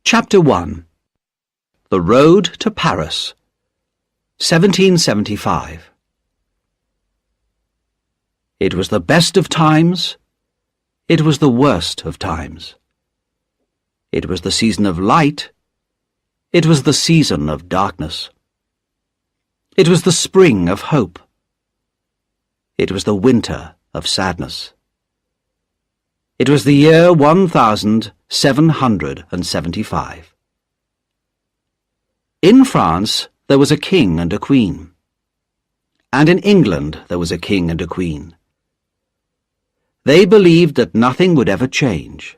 Chapter 1. The Road to Paris, 1775. It was the best of times, it was the worst of times. It was the season of light, it was the season of darkness. It was the spring of hope, it was the winter of sadness. It was the year 1775. In France there was a king and a queen, and in England there was a king and a queen. They believed that nothing would ever change.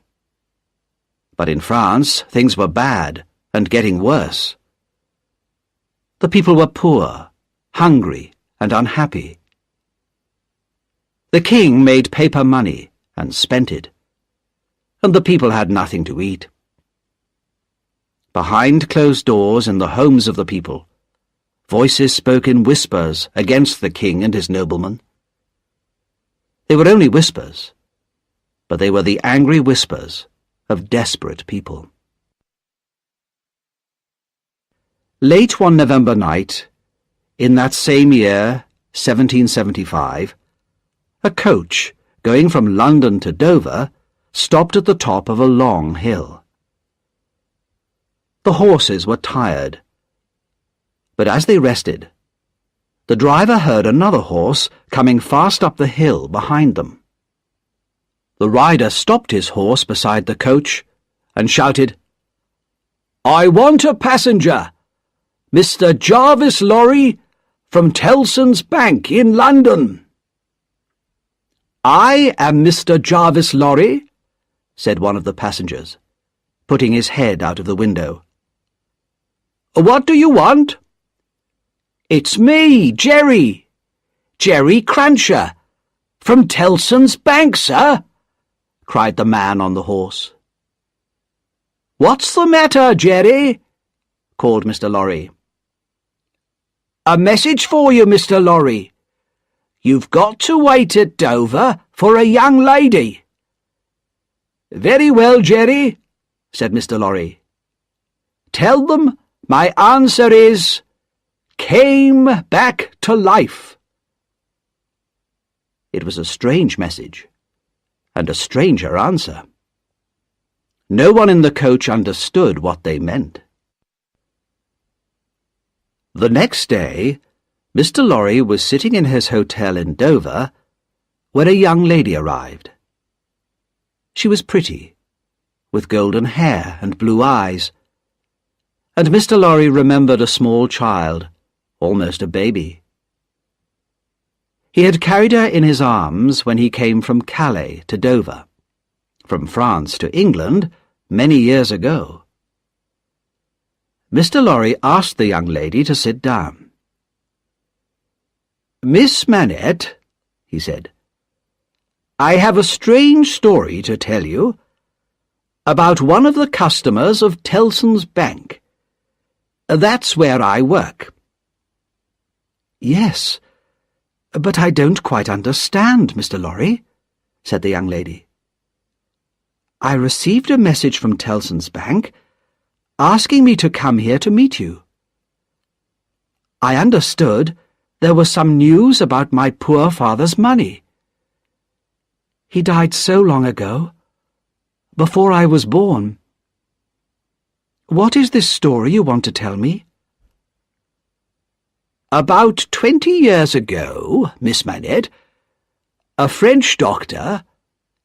But in France things were bad and getting worse. The people were poor, hungry, and unhappy. The king made paper money and spent it, and the people had nothing to eat. Behind closed doors in the homes of the people, voices spoke in whispers against the king and his noblemen. They were only whispers, but they were the angry whispers of desperate people. Late one November night, in that same year, 1775, a coach going from London to Dover stopped at the top of a long hill. The horses were tired, but as they rested, the driver heard another horse coming fast up the hill behind them. The rider stopped his horse beside the coach and shouted, "I want a passenger, Mr. Jarvis Lorry from Tellson's Bank in London." "I am Mr. Jarvis Lorry," said one of the passengers, putting his head out of the window. "What do you want?" "It's me, Jerry Crancher, from Tellson's Bank, sir," cried the man on the horse. "What's the matter, Jerry?" called Mr. Lorry. "A message for you, Mr. Lorry. You've got to wait at Dover for a young lady." "Very well, Jerry," said Mr. Lorry. "Tell them my answer is, came back to life." It was a strange message, and a stranger answer. No one in the coach understood what they meant. The next day, Mr. Lorry was sitting in his hotel in Dover when a young lady arrived. She was pretty, with golden hair and blue eyes, and Mr. Lorry remembered a small child, almost a baby. He had carried her in his arms when he came from Calais to Dover, from France to England many years ago. Mr. Lorry asked the young lady to sit down. "Miss Manette," he said, "I have a strange story to tell you about one of the customers of Tellson's Bank. That's where I work." "Yes, but I don't quite understand, Mr. Lorry," said the young lady. "I received a message from Tellson's Bank asking me to come here to meet you. I understood there was some news about my poor father's money. He died so long ago, before I was born. What is this story you want to tell me?" "About 20 years ago, Miss Manette, a French doctor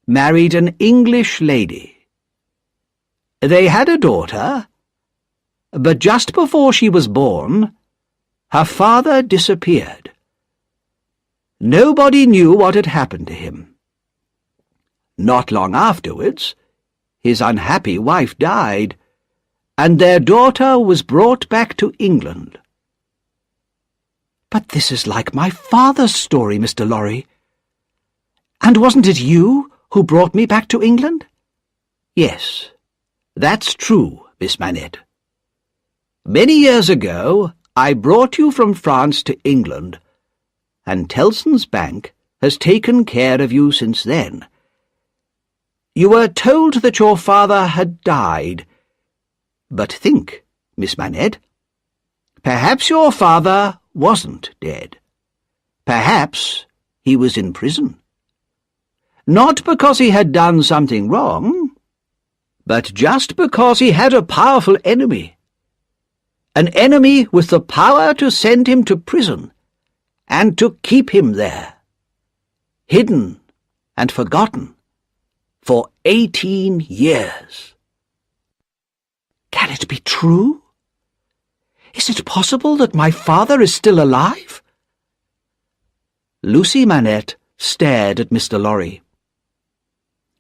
married an English lady. They had a daughter, but just before she was born, her father disappeared. Nobody knew what had happened to him. Not long afterwards, his unhappy wife died, and their daughter was brought back to England." "But this is like my father's story, Mr. Lorry. And wasn't it you who brought me back to England?" "Yes, that's true, Miss Manette. Many years ago, I brought you from France to England, and Tellson's Bank has taken care of you since then. You were told that your father had died, But think, Miss Manette. Perhaps your father wasn't dead. Perhaps he was in prison. Not because he had done something wrong, but just because he had a powerful enemy. An enemy with the power to send him to prison and to keep him there, hidden and forgotten, for 18 years. Can it be true? Is it possible that my father is still alive? Lucy Manette stared at Mr. Lorry.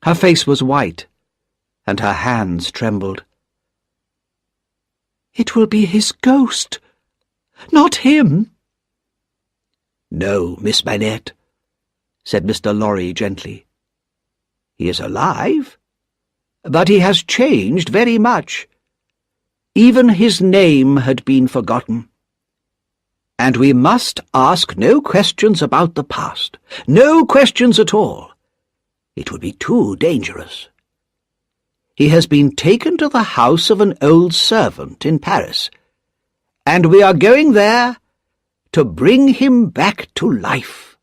Her face was white, and her hands trembled. It will be his ghost, not him. No, Miss Manette, said Mr. Lorry gently. He is alive, but he has changed very much. Even his name had been forgotten. And we must ask no questions about the past, no questions at all. It would be too dangerous. He has been taken to the house of an old servant in Paris, and we are going there to bring him back to life.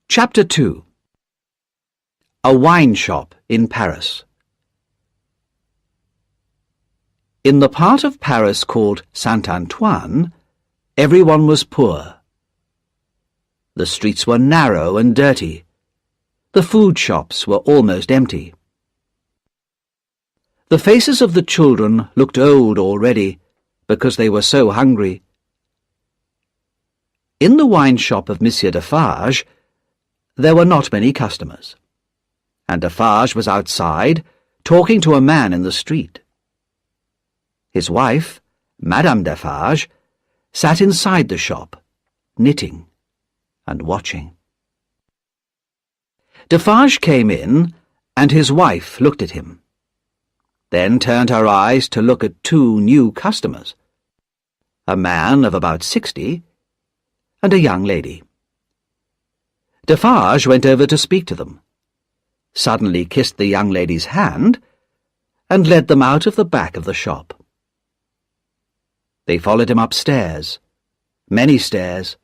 Chapter 2. A Wine Shop in Paris. In the part of Paris called Saint-Antoine, everyone was poor. The streets were narrow and dirty. The food shops were almost empty. The faces of the children looked old already, because they were so hungry. In the wine shop of Monsieur Defarge, there were not many customers, and Defarge was outside, talking to a man in the street. His wife, Madame Defarge, sat inside the shop, knitting and watching. Defarge came in, and his wife looked at him, then turned her eyes to look at two new customers, a man of about 60 and a young lady. Defarge went over to speak to them, suddenly kissed the young lady's hand, and led them out of the back of the shop. They followed him upstairs, many stairs,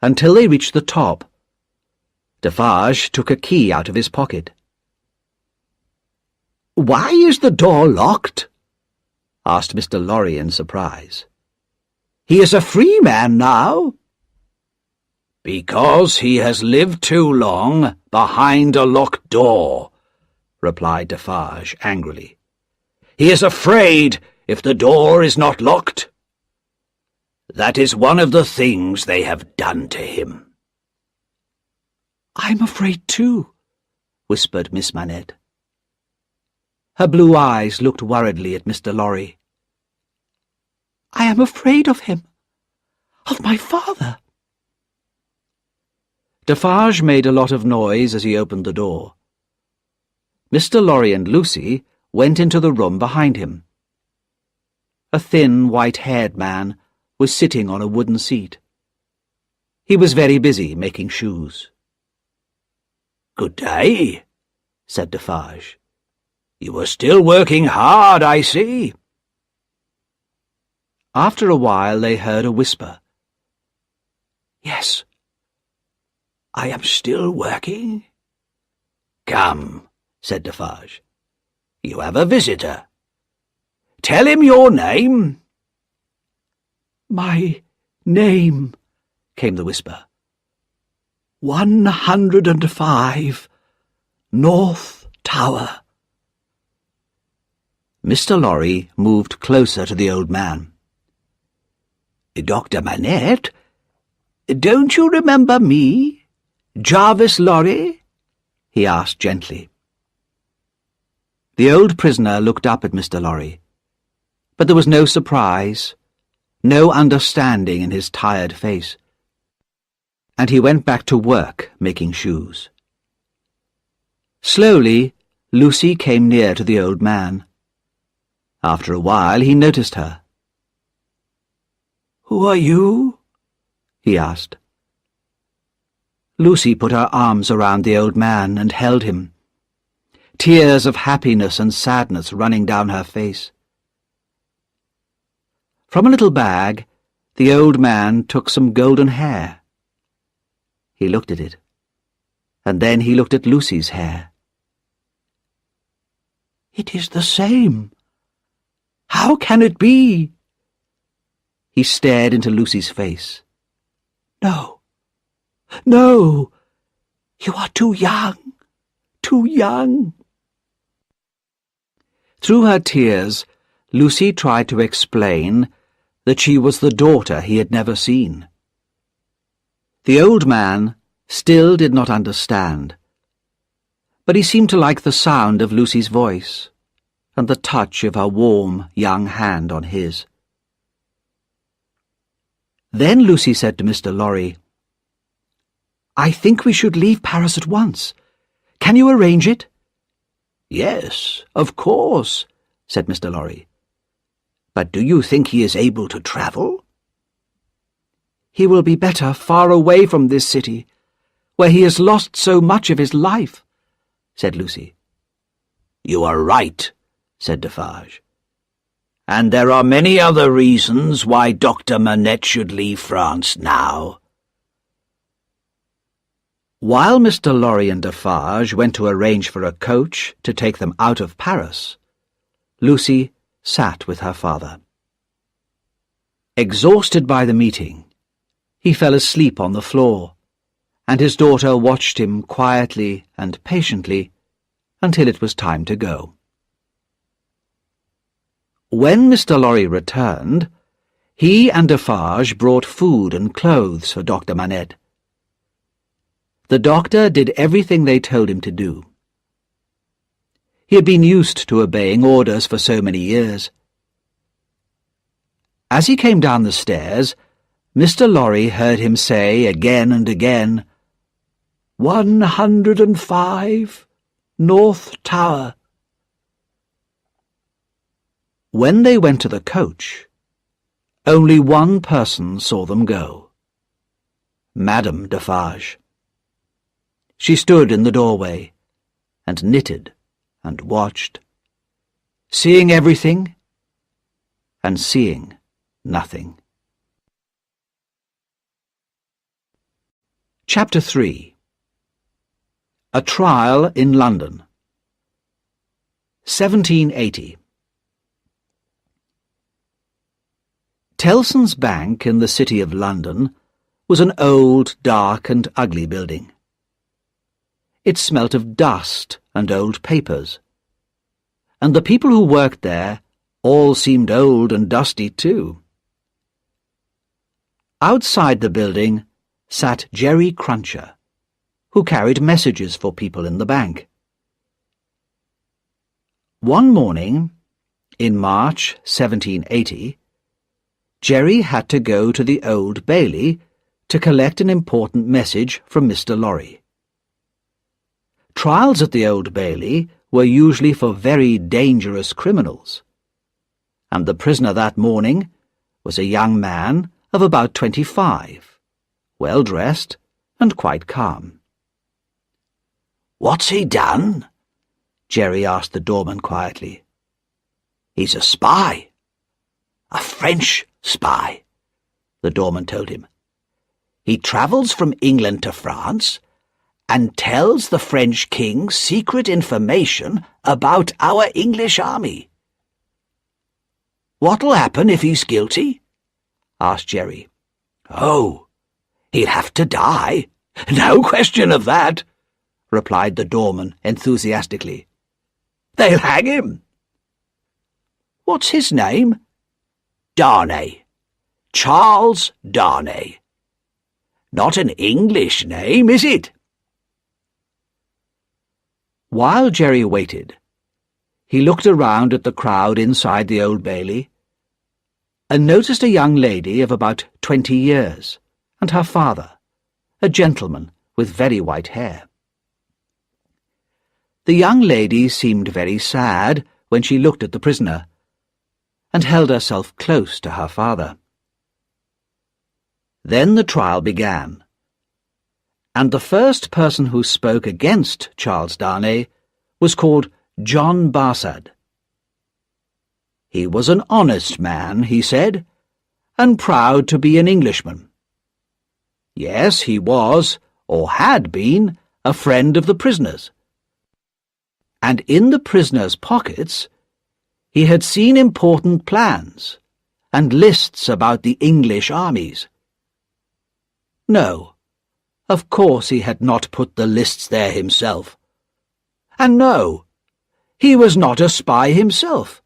until they reached the top. Defarge took a key out of his pocket. "Why is the door locked?" asked Mr. Lorry in surprise. "He is a free man now." "Because he has lived too long behind a locked door," replied Defarge angrily. "He is afraid if the door is not locked. That is one of the things they have done to him." "I'm afraid too," whispered Miss Manette. Her blue eyes looked worriedly at Mr. Lorry. "I am afraid of him, of my father." Defarge made a lot of noise as he opened the door. Mr. Lorry and Lucy went into the room behind him. A thin, white-haired man was sitting on a wooden seat. He was very busy making shoes. "Good day," said Defarge. "You are still working hard, I see." After a while they heard a whisper. "Yes, I am still working." "Come," said Defarge. "You have a visitor. Tell him your name." "My name," came the whisper. 105, North Tower." Mr. Lorry moved closer to the old man. "Dr. Manette, don't you remember me, Jarvis Lorry?" he asked gently. The old prisoner looked up at Mr. Lorry, but there was no surprise, no understanding in his tired face, and he went back to work making shoes. Slowly, Lucy came near to the old man. After a while, he noticed her. "Who are you?" he asked. Lucy put her arms around the old man and held him. tears of happiness and sadness running down her face. From a little bag, the old man took some golden hair. He looked at it, and then he looked at Lucy's hair. "It is the same. How can it be?" He stared into Lucy's face. "No, no, you are too young, too young." Through her tears, Lucy tried to explain that she was the daughter he had never seen. The old man still did not understand, but he seemed to like the sound of Lucy's voice and the touch of her warm young hand on his. Then Lucy said to Mr. Lorry, "I think we should leave Paris at once. Can you arrange it?" "Yes, of course," said Mr. Lorry. "But do you think he is able to travel?" "He will be better far away from this city, where he has lost so much of his life," said Lucy. "You are right," said Defarge. "And there are many other reasons why Dr. Manette should leave France now." While Mr. Lorry and Defarge went to arrange for a coach to take them out of Paris, Lucy sat with her father. Exhausted by the meeting, he fell asleep on the floor, and his daughter watched him quietly and patiently until it was time to go. When Mr. Lorry returned, he and Defarge brought food and clothes for Dr. Manette. The doctor did everything they told him to do. He had been used to obeying orders for so many years. As he came down the stairs, Mr. Lorry heard him say again and again, 105, North Tower." When they went to the coach, only one person saw them go. Madame Defarge. She stood in the doorway and knitted and watched, seeing everything and seeing nothing. Chapter 3. A Trial in London. 1780. Tellson's Bank in the City of London was an old, dark and ugly building. It smelt of dust and old papers, and the people who worked there all seemed old and dusty too. Outside the building sat Jerry Cruncher, who carried messages for people in the bank. One morning, in March 1780, Jerry had to go to the Old Bailey to collect an important message from Mr. Lorry. Trials at the Old Bailey were usually for very dangerous criminals, and the prisoner that morning was a young man of about 25, well-dressed and quite calm. "What's he done?" Jerry asked the doorman quietly. "He's a spy. A French spy," the doorman told him. "He travels from England to France and tells the French king secret information about our English army." "What'll happen if he's guilty?" asked Jerry. "Oh, he'll have to die. No question of that," replied the doorman enthusiastically. "They'll hang him." "What's his name?" "Darnay. Charles Darnay. Not an English name, is it?" While Jerry waited, he looked around at the crowd inside the Old Bailey and noticed a young lady of about 20 years and her father, a gentleman with very white hair. The young lady seemed very sad when she looked at the prisoner and held herself close to her father. Then the trial began, and the first person who spoke against Charles Darnay was called John Barsad. He was an honest man, he said, and proud to be an Englishman. Yes, he was, or had been, a friend of the prisoners. And in the prisoners' pockets he had seen important plans and lists about the English armies. No, of course he had not put the lists there himself. And no, he was not a spy himself.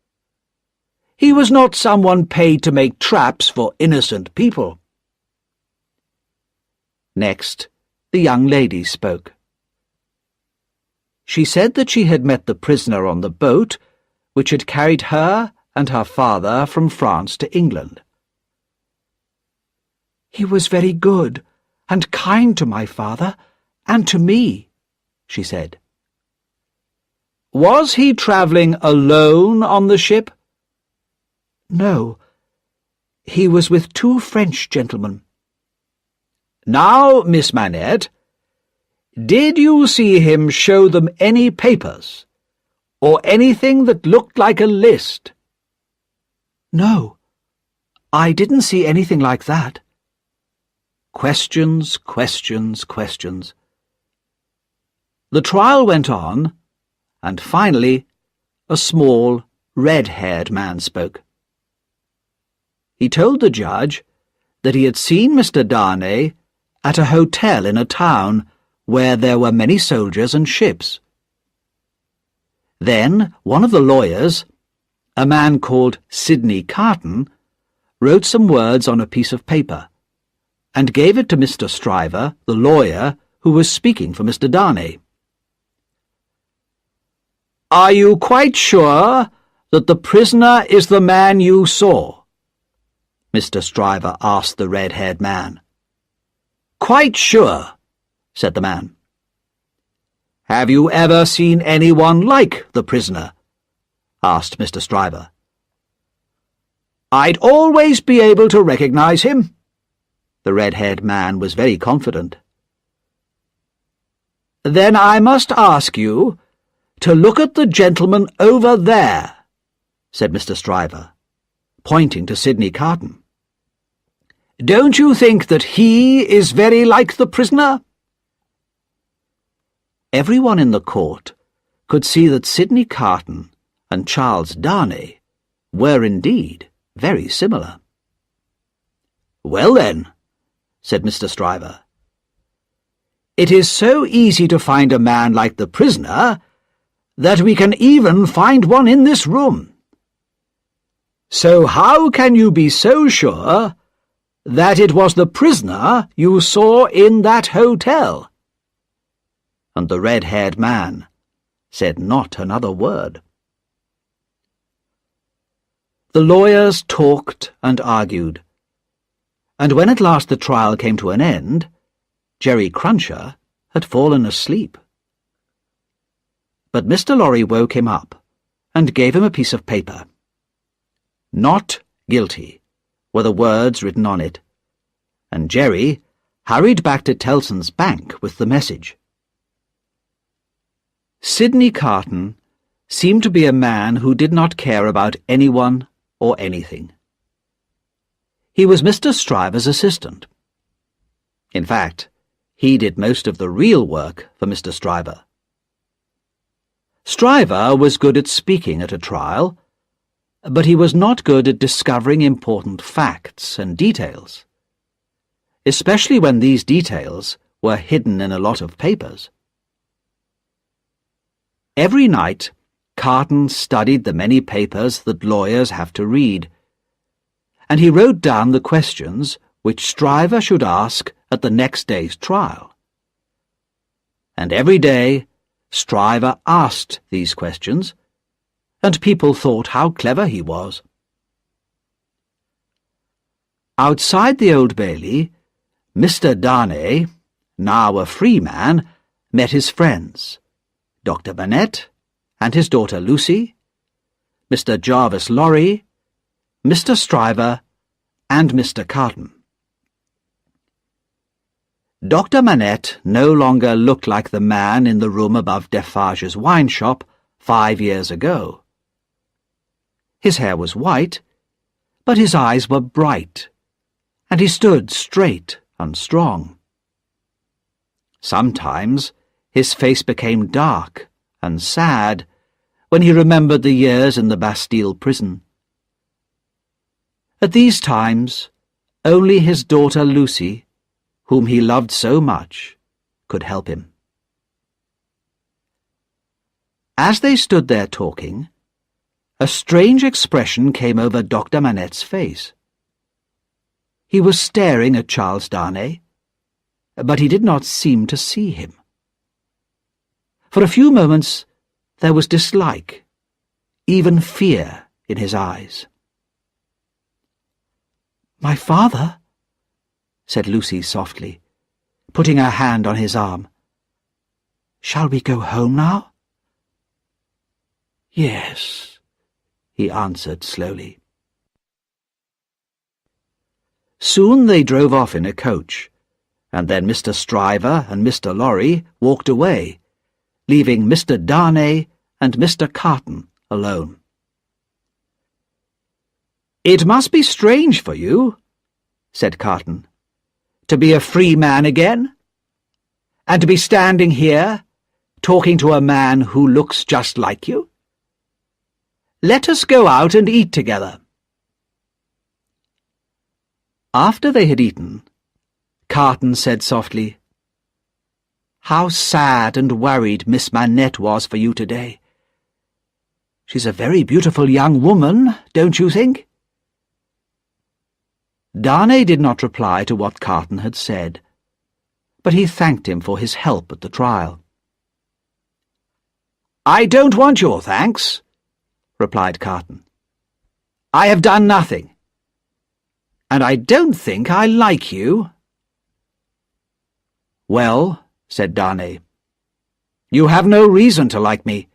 He was not someone paid to make traps for innocent people. Next, the young lady spoke. She said that she had met the prisoner on the boat which had carried her and her father from France to England. "He was very good and kind to my father and to me," she said. "Was he travelling alone on the ship?" "No, he was with 2 French gentlemen." "Now, Miss Manette, did you see him show them any papers, or anything that looked like a list?" "No, I didn't see anything like that." Questions, questions, questions. The trial went on, and finally a small, red-haired man spoke. He told the judge that he had seen Mr. Darnay at a hotel in a town where there were many soldiers and ships. Then one of the lawyers, a man called Sidney Carton, wrote some words on a piece of paper and gave it to Mr. Stryver, the lawyer, who was speaking for Mr. Darnay. "Are you quite sure that the prisoner is the man you saw?" Mr. Stryver asked the red-haired man. "Quite sure," said the man. "Have you ever seen anyone like the prisoner?" asked Mr. Stryver. "I'd always be able to recognize him." The red-haired man was very confident. "Then I must ask you to look at the gentleman over there," said Mr. Stryver, pointing to Sidney Carton. "Don't you think that he is very like the prisoner?" Everyone in the court could see that Sidney Carton and Charles Darnay were indeed very similar. "Well then," said Mr. Stryver, "it is so easy to find a man like the prisoner that we can even find one in this room. So how can you be so sure that it was the prisoner you saw in that hotel?" And the red-haired man said not another word. The lawyers talked and argued, and when at last the trial came to an end, Jerry Cruncher had fallen asleep. But Mr. Lorry woke him up and gave him a piece of paper. "Not guilty" were the words written on it, and Jerry hurried back to Tellson's bank with the message. Sidney Carton seemed to be a man who did not care about anyone or anything. He was Mr. Stryver's assistant. In fact, he did most of the real work for Mr. Stryver. Stryver was good at speaking at a trial, but he was not good at discovering important facts and details, especially when these details were hidden in a lot of papers. Every night, Carton studied the many papers that lawyers have to read, and he wrote down the questions which Stryver should ask at the next day's trial. And every day, Stryver asked these questions, and people thought how clever he was. Outside the Old Bailey, Mr. Darnay, now a free man, met his friends, Dr. Manette and his daughter Lucy, Mr. Jarvis Lorry, Mr. Stryver, and Mr. Carton. Dr. Manette no longer looked like the man in the room above Defarge's wine shop 5 years ago. His hair was white, but his eyes were bright, and he stood straight and strong. Sometimes his face became dark and sad when he remembered the years in the Bastille prison. At these times, only his daughter Lucy, whom he loved so much, could help him. As they stood there talking, a strange expression came over Dr. Manette's face. He was staring at Charles Darnay, but he did not seem to see him. For a few moments there was dislike, even fear in his eyes. "My father," said Lucy softly, putting her hand on his arm. "Shall we go home now?" "Yes," he answered slowly. Soon they drove off in a coach, and then Mr. Stryver and Mr. Lorry walked away, leaving Mr. Darnay and Mr. Carton alone. "It must be strange for you," said Carton, "to be a free man again, and to be standing here, talking to a man who looks just like you. Let us go out and eat together." After they had eaten, Carton said softly, "How sad and worried Miss Manette was for you today. She's a very beautiful young woman, don't you think?" Darnay did not reply to what Carton had said, but he thanked him for his help at the trial. "I don't want your thanks," replied Carton. "I have done nothing, and I don't think I like you." "Well," said Darnay, "you have no reason to like me,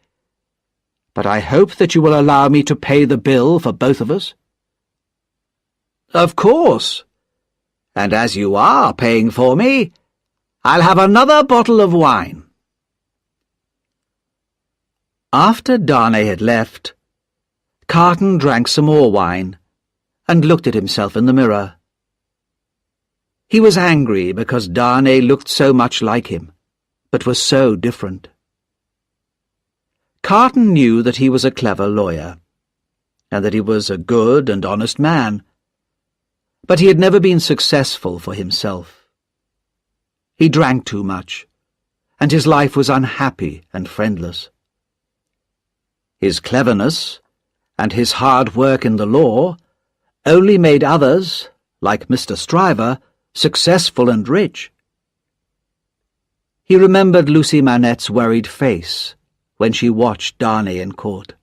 but I hope that you will allow me to pay the bill for both of us." "Of course, and as you are paying for me, I'll have another bottle of wine." After Darnay had left, Carton drank some more wine and looked at himself in the mirror. He was angry because Darnay looked so much like him, but was so different. Carton knew that he was a clever lawyer, and that he was a good and honest man, but he had never been successful for himself. He drank too much, and his life was unhappy and friendless. His cleverness and his hard work in the law only made others, like Mr. Stryver, successful and rich. He remembered Lucy Manette's worried face when she watched Darnay in court.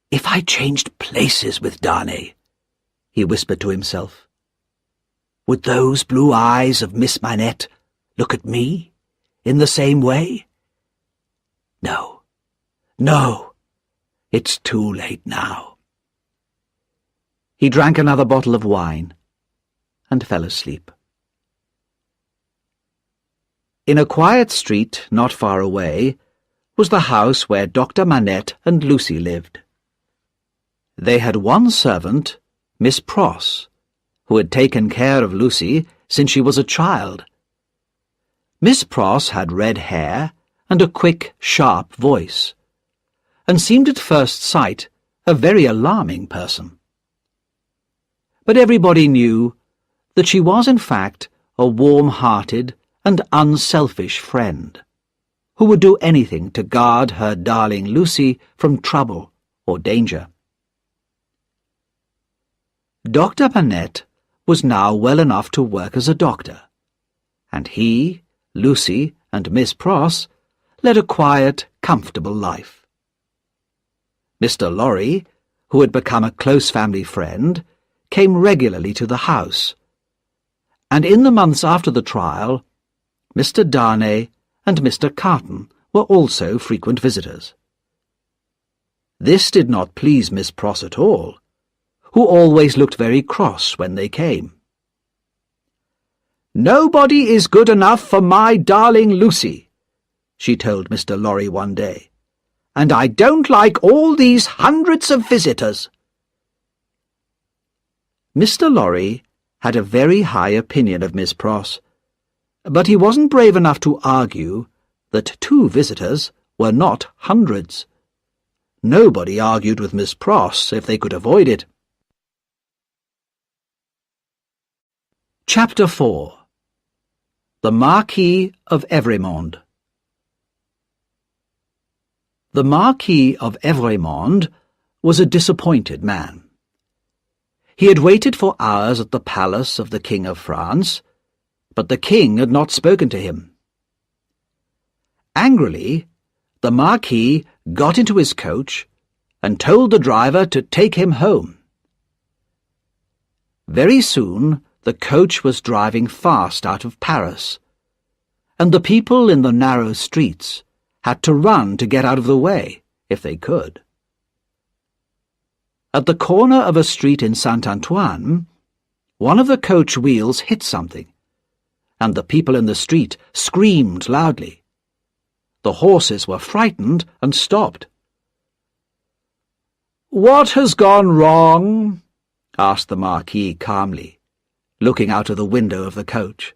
"If I changed places with Darnay," he whispered to himself, "would those blue eyes of Miss Manette look at me in the same way? No, no, it's too late now." He drank another bottle of wine and fell asleep. In a quiet street not far away was the house where Dr. Manette and Lucy lived. They had one servant, Miss Pross, who had taken care of Lucy since she was a child. Miss Pross had red hair and a quick, sharp voice, and seemed at first sight a very alarming person. But everybody knew that she was in fact a warm-hearted and unselfish friend, who would do anything to guard her darling Lucy from trouble or danger. Dr. Manette was now well enough to work as a doctor, and he, Lucy, and Miss Pross led a quiet, comfortable life. Mr. Lorry, who had become a close family friend, came regularly to the house, and in the months after the trial, Mr. Darnay and Mr. Carton were also frequent visitors. This did not please Miss Pross at all, who always looked very cross when they came. "Nobody is good enough for my darling Lucy," she told Mr. Lorry one day, "and I don't like all these hundreds of visitors." Mr. Lorry had a very high opinion of Miss Pross, but he wasn't brave enough to argue that 2 visitors were not hundreds. Nobody argued with Miss Pross if they could avoid it. Chapter 4. The Marquis of Evrémonde. The Marquis of Evrémonde was a disappointed man. He had waited for hours at the palace of the King of France, but the king had not spoken to him. Angrily, the Marquis got into his coach and told the driver to take him home. Very soon the coach was driving fast out of Paris, and the people in the narrow streets had to run to get out of the way, if they could. At the corner of a street in Saint-Antoine, one of the coach wheels hit something, and the people in the street screamed loudly. The horses were frightened and stopped. "What has gone wrong?" asked the Marquis calmly, looking out of the window of the coach.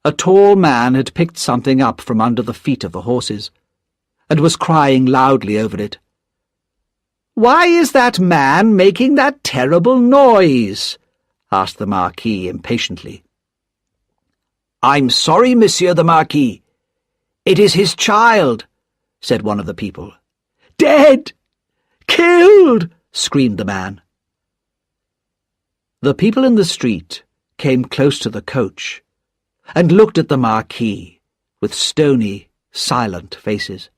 A tall man had picked something up from under the feet of the horses, and was crying loudly over it. "Why is that man making that terrible noise?" asked the Marquis impatiently. "I'm sorry, Monsieur the Marquis. It is his child," said one of the people. "Dead! Killed!" screamed the man. The people in the street came close to the coach and looked at the Marquis with stony, silent faces.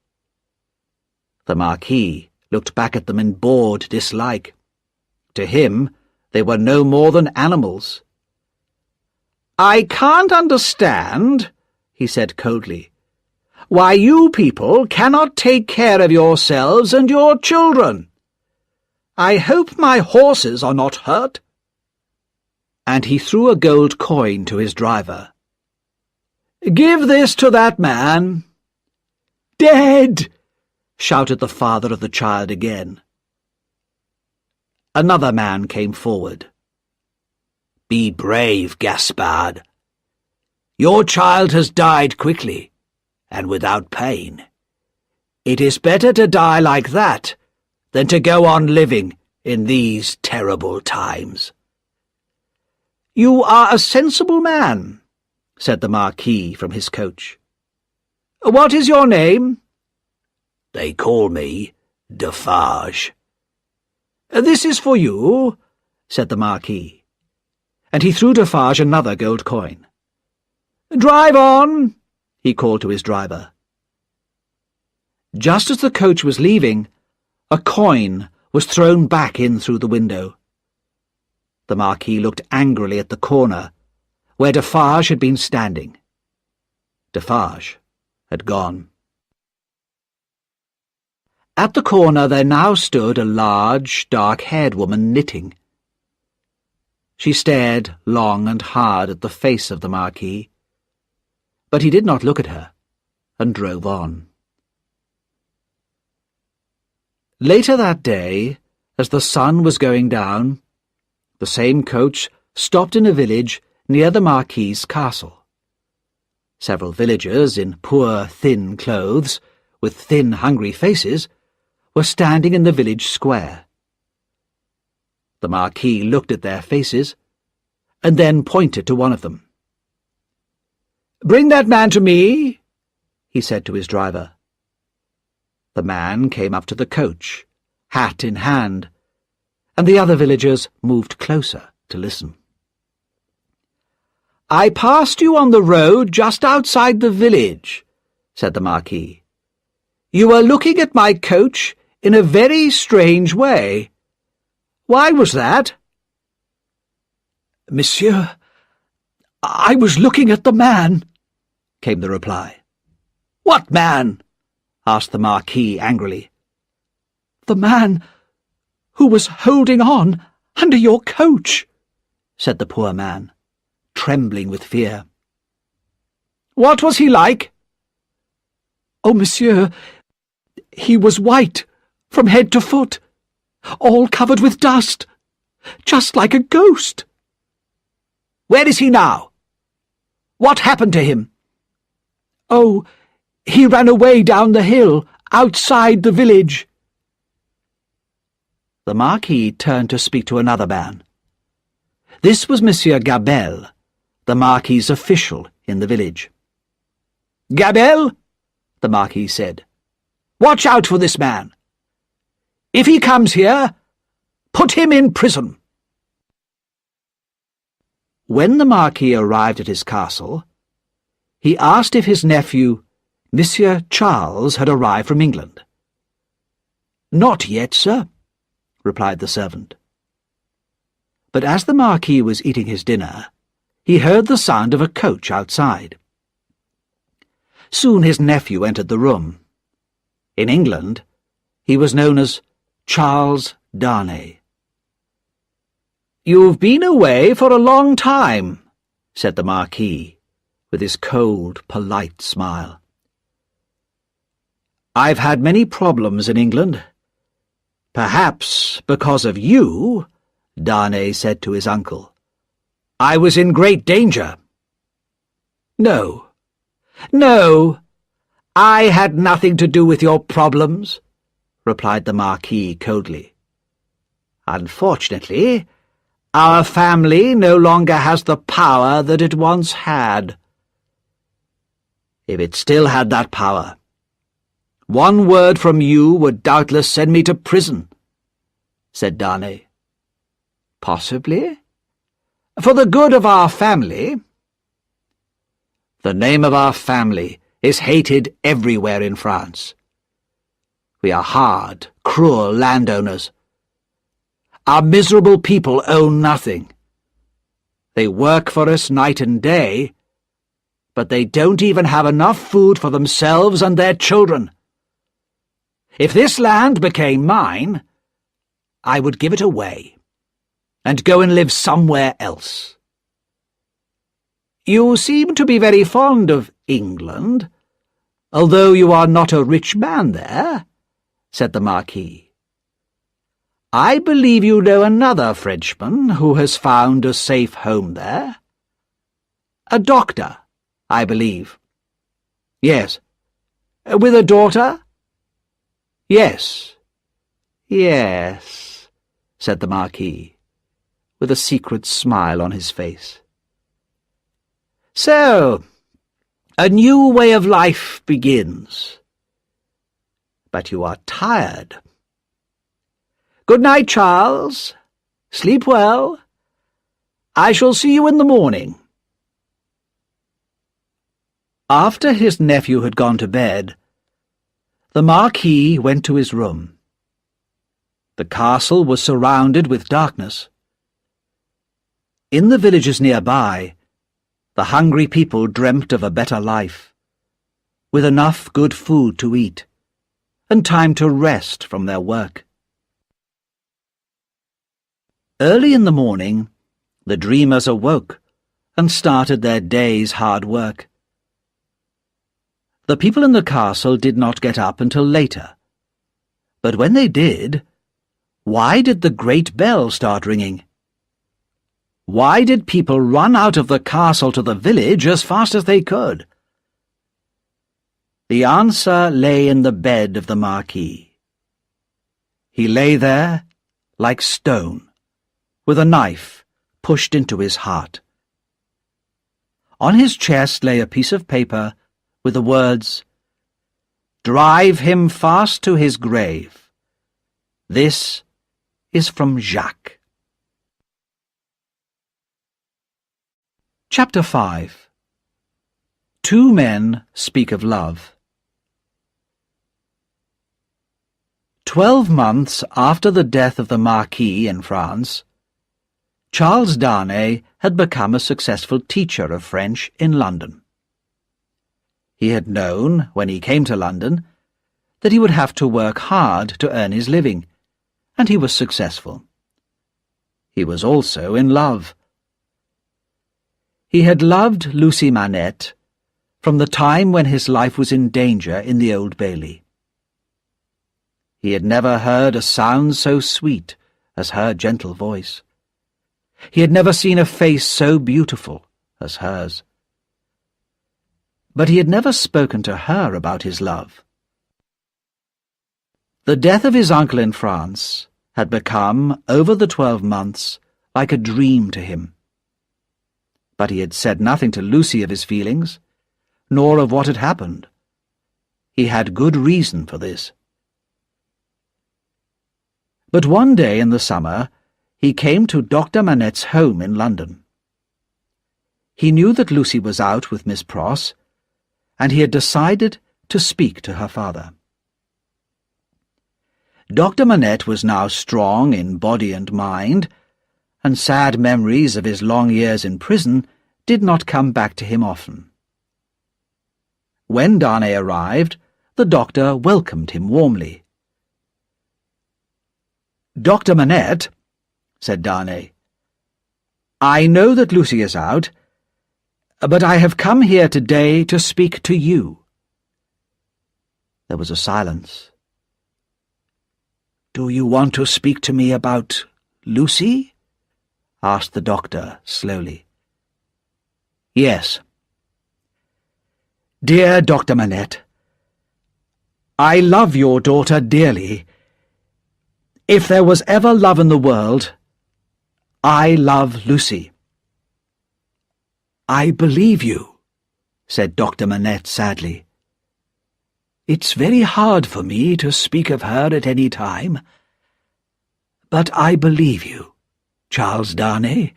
The Marquis looked back at them in bored dislike. To him, they were no more than animals. "I can't understand," he said coldly, "why you people cannot take care of yourselves and your children. I hope my horses are not hurt." And he threw a gold coin to his driver. "Give this to that man." "Dead!" shouted the father of the child again. Another man came forward. "Be brave, Gaspard. Your child has died quickly, and without pain. It is better to die like that than to go on living in these terrible times." "You are a sensible man," said the Marquis from his coach. "What is your name?" "They call me Defarge." "This is for you," said the Marquis, and he threw Defarge another gold coin. "Drive on," he called to his driver. Just as the coach was leaving, a coin was thrown back in through the window. The Marquis looked angrily at the corner where Defarge had been standing. Defarge had gone. At the corner there now stood a large, dark-haired woman knitting. She stared long and hard at the face of the Marquis, but he did not look at her, and drove on. Later that day, as the sun was going down, the same coach stopped in a village near the Marquis's castle. Several villagers in poor, thin clothes, with thin, hungry faces, were standing in the village square. The Marquis looked at their faces, and then pointed to one of them. "Bring that man to me," he said to his driver. The man came up to the coach, hat in hand, and the other villagers moved closer to listen. "I passed you on the road just outside the village," said the Marquis. "You were looking at my coach in a very strange way. Why was that?" "Monsieur, I was looking at the man," came the reply. "What man?" asked the Marquis angrily. "The man who was holding on under your coach," said the poor man, trembling with fear. "What was he like?" "Oh, monsieur, he was white from head to foot, all covered with dust, just like a ghost." "Where is he now? What happened to him?" "Oh, he ran away down the hill, outside the village." The Marquis turned to speak to another man. This was Monsieur Gabelle, the Marquis's official in the village. "Gabelle," the Marquis said, "watch out for this man. If he comes here, put him in prison." When the Marquis arrived at his castle, he asked if his nephew, Monsieur Charles, had arrived from England. "Not yet, sir," replied the servant. But as the Marquis was eating his dinner, he heard the sound of a coach outside. Soon his nephew entered the room. In England, he was known as Charles Darnay. "You've been away for a long time," said the Marquis, with his cold, polite smile. "I've had many problems in England. Perhaps because of you," Darnay said to his uncle. "I was in great danger." "No, no, I had nothing to do with your problems," replied the Marquis coldly. "Unfortunately, our family no longer has the power that it once had. If it still had that power, one word from you would doubtless send me to prison," said Darnay. "Possibly. For the good of our family." "The name of our family is hated everywhere in France. We are hard, cruel landowners. Our miserable people own nothing. They work for us night and day, but they don't even have enough food for themselves and their children. If this land became mine, I would give it away and go and live somewhere else." "You seem to be very fond of England, although you are not a rich man there," said the Marquis. "I believe you know another Frenchman who has found a safe home there. A doctor, I believe." "Yes." "With a daughter?" "Yes, yes," said the Marquis, with a secret smile on his face. "So, a new way of life begins. But you are tired. Good night, Charles. Sleep well. I shall see you in the morning." After his nephew had gone to bed, the Marquis went to his room. The castle was surrounded with darkness. In the villages nearby, the hungry people dreamt of a better life, with enough good food to eat, and time to rest from their work. Early in the morning, the dreamers awoke and started their day's hard work. The people in the castle did not get up until later, but when they did, why did the great bell start ringing? Why did people run out of the castle to the village as fast as they could? The answer lay in the bed of the Marquis. He lay there like stone, with a knife pushed into his heart. On his chest lay a piece of paper with the words, "Drive him fast to his grave. This is from Jacques." Chapter 5. Two Men Speak of Love. 12 months after the death of the Marquis in France, Charles Darnay had become a successful teacher of French in London. He had known, when he came to London, that he would have to work hard to earn his living, and he was successful. He was also in love. He had loved Lucy Manette from the time when his life was in danger in the Old Bailey. He had never heard a sound so sweet as her gentle voice. He had never seen a face so beautiful as hers. But he had never spoken to her about his love. The death of his uncle in France had become, over the 12 months, like a dream to him. But he had said nothing to Lucy of his feelings, nor of what had happened. He had good reason for this. But one day in the summer, he came to Dr. Manette's home in London. He knew that Lucy was out with Miss Pross, and he had decided to speak to her father. Dr. Manette was now strong in body and mind, and sad memories of his long years in prison did not come back to him often. When Darnay arrived, the doctor welcomed him warmly. "Dr. Manette," said Darnay, "I know that Lucy is out, but I have come here today to speak to you." There was a silence. "Do you want to speak to me about Lucy?" asked the doctor slowly. "Yes." "Dear Dr. Manette, I love your daughter dearly. If there was ever love in the world, I love Lucy." "I believe you," said Dr. Manette sadly. "It's very hard for me to speak of her at any time. But I believe you, Charles Darnay.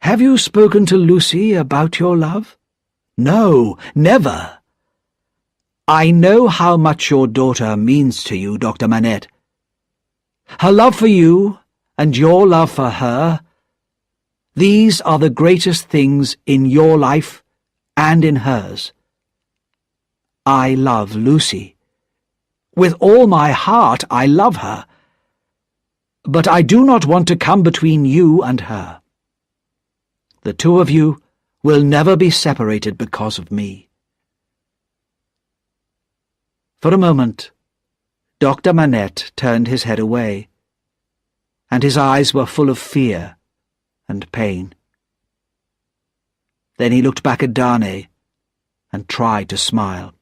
Have you spoken to Lucy about your love?" "No, never." "I know how much your daughter means to you, Dr. Manette. Her love for you and your love for her, these are the greatest things in your life and in hers. I love Lucy. With all my heart I love her. But I do not want to come between you and her. The two of you will never be separated because of me." For a moment, Dr. Manette turned his head away, and his eyes were full of fear and pain. Then he looked back at Darnay and tried to smile.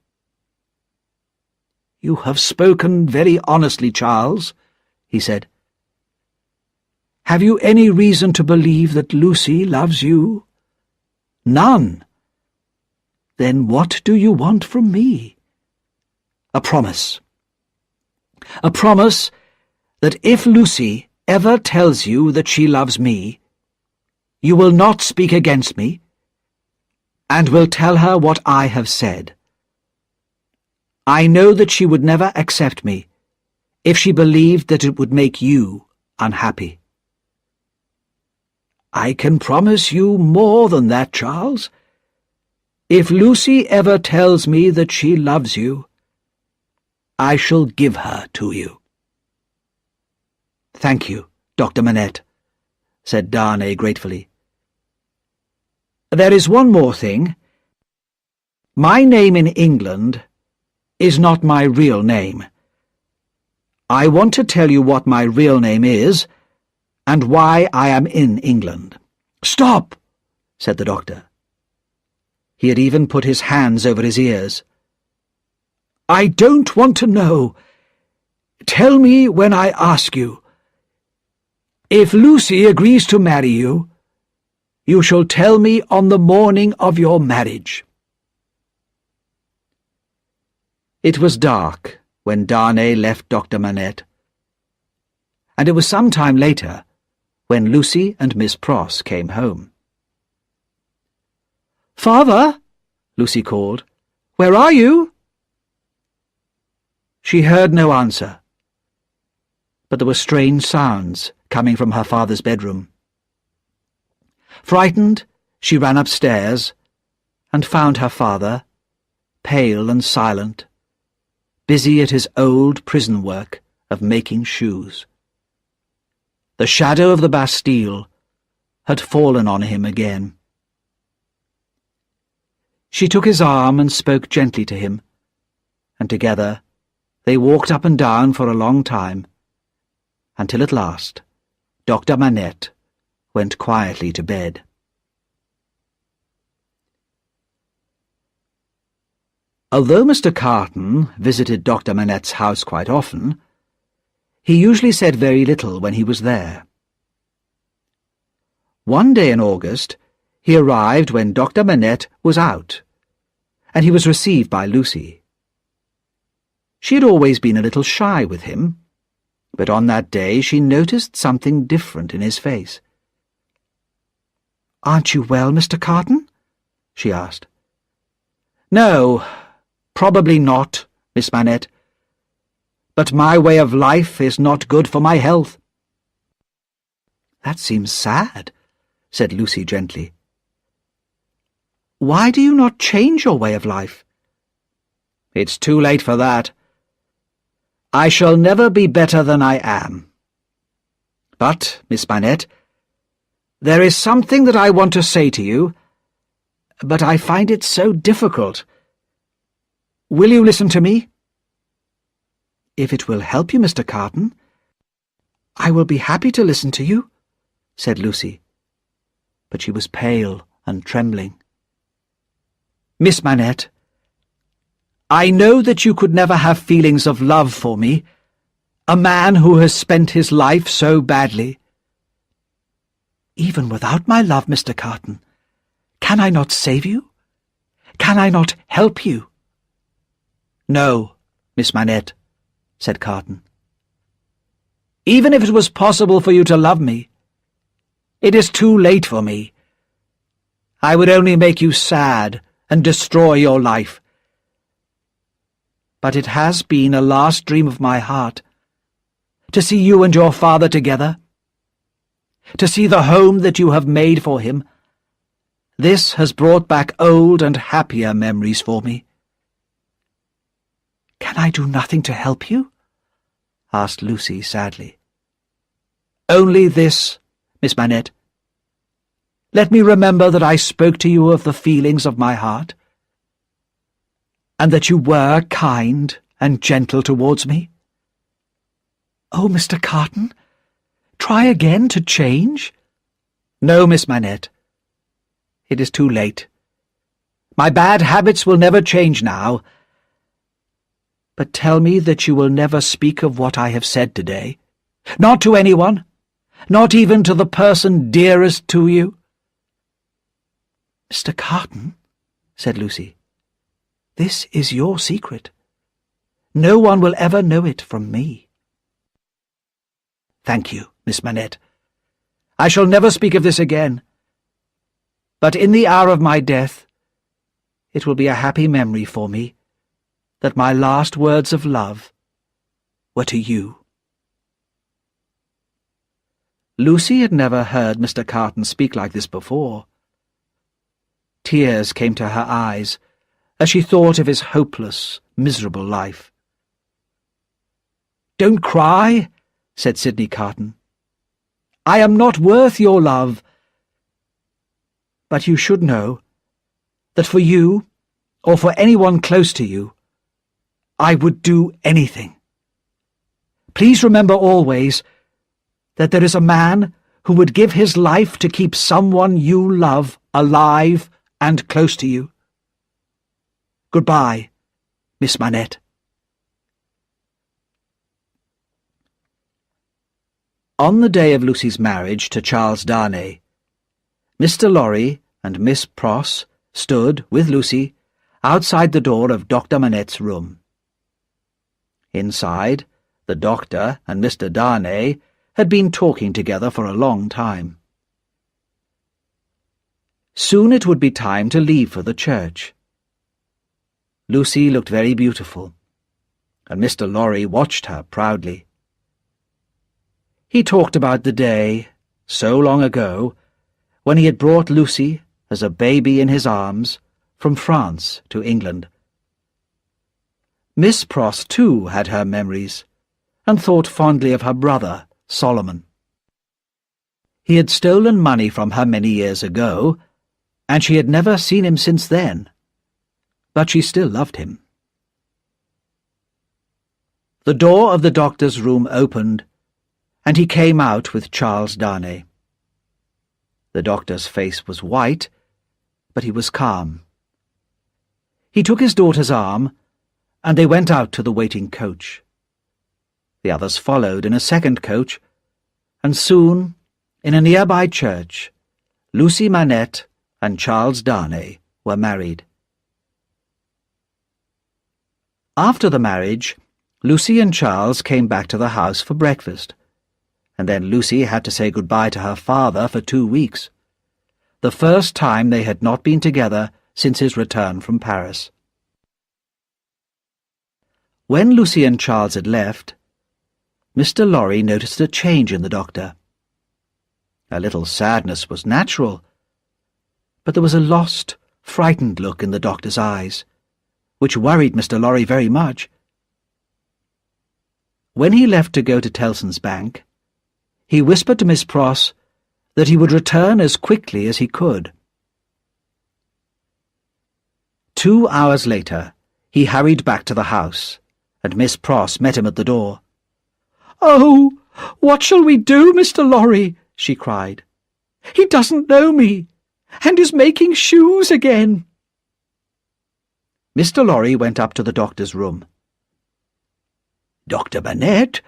"You have spoken very honestly, Charles," he said. "Have you any reason to believe that Lucy loves you?" "None." "Then what do you want from me?" "A promise. A promise that if Lucy ever tells you that she loves me, you will not speak against me, and will tell her what I have said. I know that she would never accept me if she believed that it would make you unhappy." "I can promise you more than that, Charles. If Lucy ever tells me that she loves you, I shall give her to you." "Thank you, Dr. Manette," said Darnay gratefully. "There is one more thing. My name in England is not my real name. I want to tell you what my real name is, and why I am in England." "Stop!" said the doctor. He had even put his hands over his ears. "I don't want to know. Tell me when I ask you. If Lucy agrees to marry you, you shall tell me on the morning of your marriage." It was dark when Darnay left Dr. Manette, and it was some time later when Lucy and Miss Pross came home. "Father," Lucy called, "where are you?" She heard no answer, but there were strange sounds coming from her father's bedroom. Frightened, she ran upstairs and found her father, pale and silent, busy at his old prison work of making shoes. The shadow of the Bastille had fallen on him again. She took his arm and spoke gently to him, and together they walked up and down for a long time, until at last Dr. Manette went quietly to bed. Although Mr. Carton visited Dr. Manette's house quite often, he usually said very little when he was there. One day in August, he arrived when Dr. Manette was out, and he was received by Lucy. She had always been a little shy with him, but on that day she noticed something different in his face. "Aren't you well, Mr. Carton?" she asked. "No, probably not, Miss Manette. But my way of life is not good for my health." "That seems sad," said Lucy gently. "Why do you not change your way of life?" "It's too late for that. I shall never be better than I am. But, Miss Manette, there is something that I want to say to you, but I find it so difficult. Will you listen to me?" "If it will help you, Mr. Carton, I will be happy to listen to you," said Lucy, but she was pale and trembling. "Miss Manette, I know that you could never have feelings of love for me, a man who has spent his life so badly." "Even without my love, Mr. Carton, can I not save you? Can I not help you?" "No, Miss Manette," said Carton. "Even if it was possible for you to love me, it is too late for me. I would only make you sad and destroy your life. But it has been a last dream of my heart to see you and your father together, to see the home that you have made for him. This has brought back old and happier memories for me." "Can I do nothing to help you?" asked Lucy sadly. "Only this, Miss Manette. Let me remember that I spoke to you of the feelings of my heart, and that you were kind and gentle towards me." "Oh, Mr. Carton, try again to change." "No, Miss Manette. It is too late. My bad habits will never change now. But tell me that you will never speak of what I have said today. Not to anyone, not even to the person dearest to you." "Mr. Carton," said Lucy, "this is your secret. No one will ever know it from me." "Thank you, Miss Manette. I shall never speak of this again. But in the hour of my death, it will be a happy memory for me that my last words of love were to you." Lucy had never heard Mr. Carton speak like this before. Tears came to her eyes as she thought of his hopeless, miserable life. "Don't cry," said Sidney Carton. "I am not worth your love. But you should know that for you, or for anyone close to you, I would do anything. Please remember always that there is a man who would give his life to keep someone you love alive and close to you. Goodbye, Miss Manette." On the day of Lucy's marriage to Charles Darnay, Mr. Lorry and Miss Pross stood, with Lucy, outside the door of Dr. Manette's room. Inside, the doctor and Mr. Darnay had been talking together for a long time. Soon it would be time to leave for the church. Lucy looked very beautiful, and Mr. Lorry watched her proudly. He talked about the day, so long ago, when he had brought Lucy, as a baby in his arms, from France to England. Miss Pross, too, had her memories, and thought fondly of her brother, Solomon. He had stolen money from her many years ago, and she had never seen him since then, but she still loved him. The door of the doctor's room opened, and he came out with Charles Darnay. The doctor's face was white, but he was calm. He took his daughter's arm, and they went out to the waiting coach. The others followed in a second coach, and soon, in a nearby church, Lucy Manette and Charles Darnay were married. After the marriage, Lucy and Charles came back to the house for breakfast, and then Lucy had to say goodbye to her father for 2 weeks, the first time they had not been together since his return from Paris. When Lucy and Charles had left, Mr. Lorry noticed a change in the doctor. A little sadness was natural, but there was a lost, frightened look in the doctor's eyes, which worried Mr. Lorry very much. When he left to go to Tellson's bank, he whispered to Miss Pross that he would return as quickly as he could. 2 hours later, he hurried back to the house, and Miss Pross met him at the door. "Oh, what shall we do, Mr. Lorry?" she cried. "He doesn't know me, and is making shoes again." Mr. Lorry went up to the doctor's room. "Dr. Manette,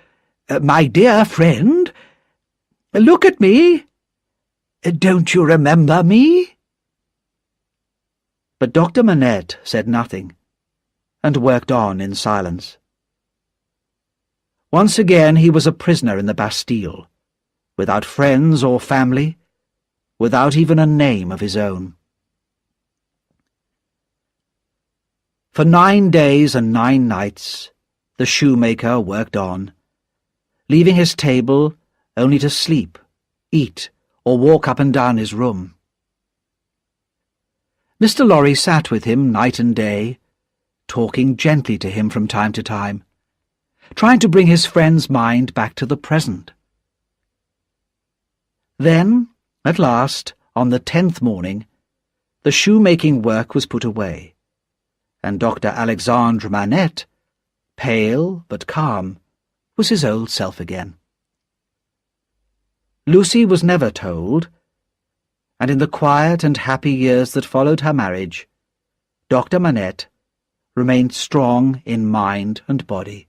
my dear friend, look at me. Don't you remember me?" But Dr. Manette said nothing, and worked on in silence. Once again he was a prisoner in the Bastille, without friends or family, without even a name of his own. For 9 days and 9 nights, the shoemaker worked on, leaving his table only to sleep, eat, or walk up and down his room. Mr. Lorry sat with him night and day, talking gently to him from time to time, trying to bring his friend's mind back to the present. Then, at last, on the 10th morning, the shoemaking work was put away, and Dr. Alexandre Manette, pale but calm, was his old self again. Lucy was never told, and in the quiet and happy years that followed her marriage, Dr. Manette remained strong in mind and body.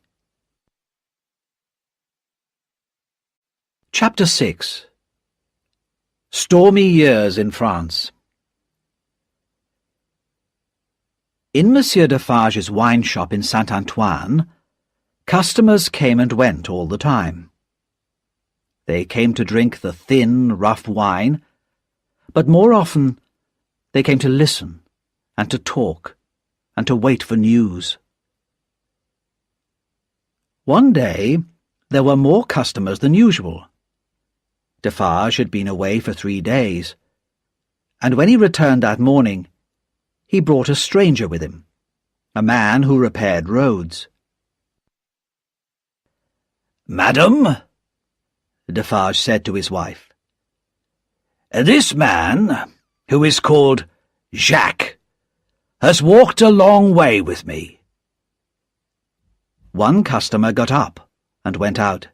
Chapter 6. Stormy Years in France. In Monsieur Defarge's wine shop in Saint-Antoine, customers came and went all the time. They came to drink the thin, rough wine, but more often they came to listen and to talk and to wait for news. One day there were more customers than usual. Defarge had been away for 3 days, and when he returned that morning, he brought a stranger with him, a man who repaired roads. "Madam," Defarge said to his wife, "this man, who is called Jacques, has walked a long way with me." One customer got up and went out.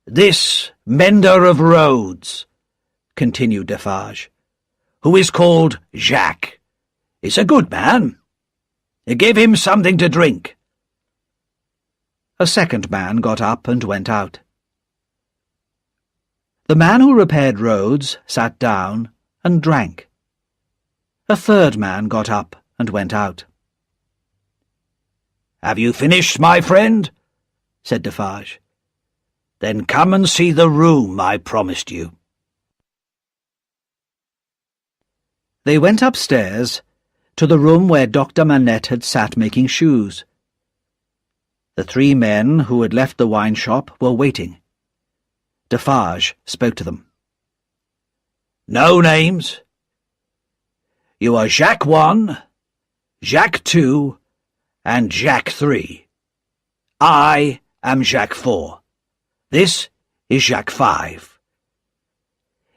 "This mender of roads," continued Defarge, "who is called Jacques, is a good man. Give him something to drink." A second man got up and went out. The man who repaired roads sat down and drank. A third man got up and went out. "Have you finished, my friend?" said Defarge. "Then come and see the room I promised you." They went upstairs to the room where Dr. Manette had sat making shoes. The 3 men who had left the wine shop were waiting. Defarge spoke to them. "No names. You are Jacques 1, Jacques 2, and Jacques 3. I am Jacques 4. This is Jacques 5.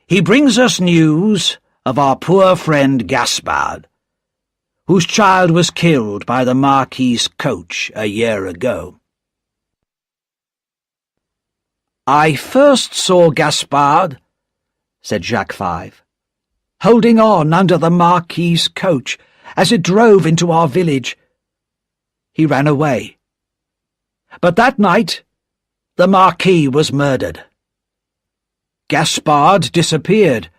He brings us news of our poor friend Gaspard, whose child was killed by the Marquis' coach a year ago. I first saw Gaspard, said Jacques 5, holding on under the Marquis' coach as it drove into our village. He ran away. But that night, the Marquis was murdered. Gaspard disappeared,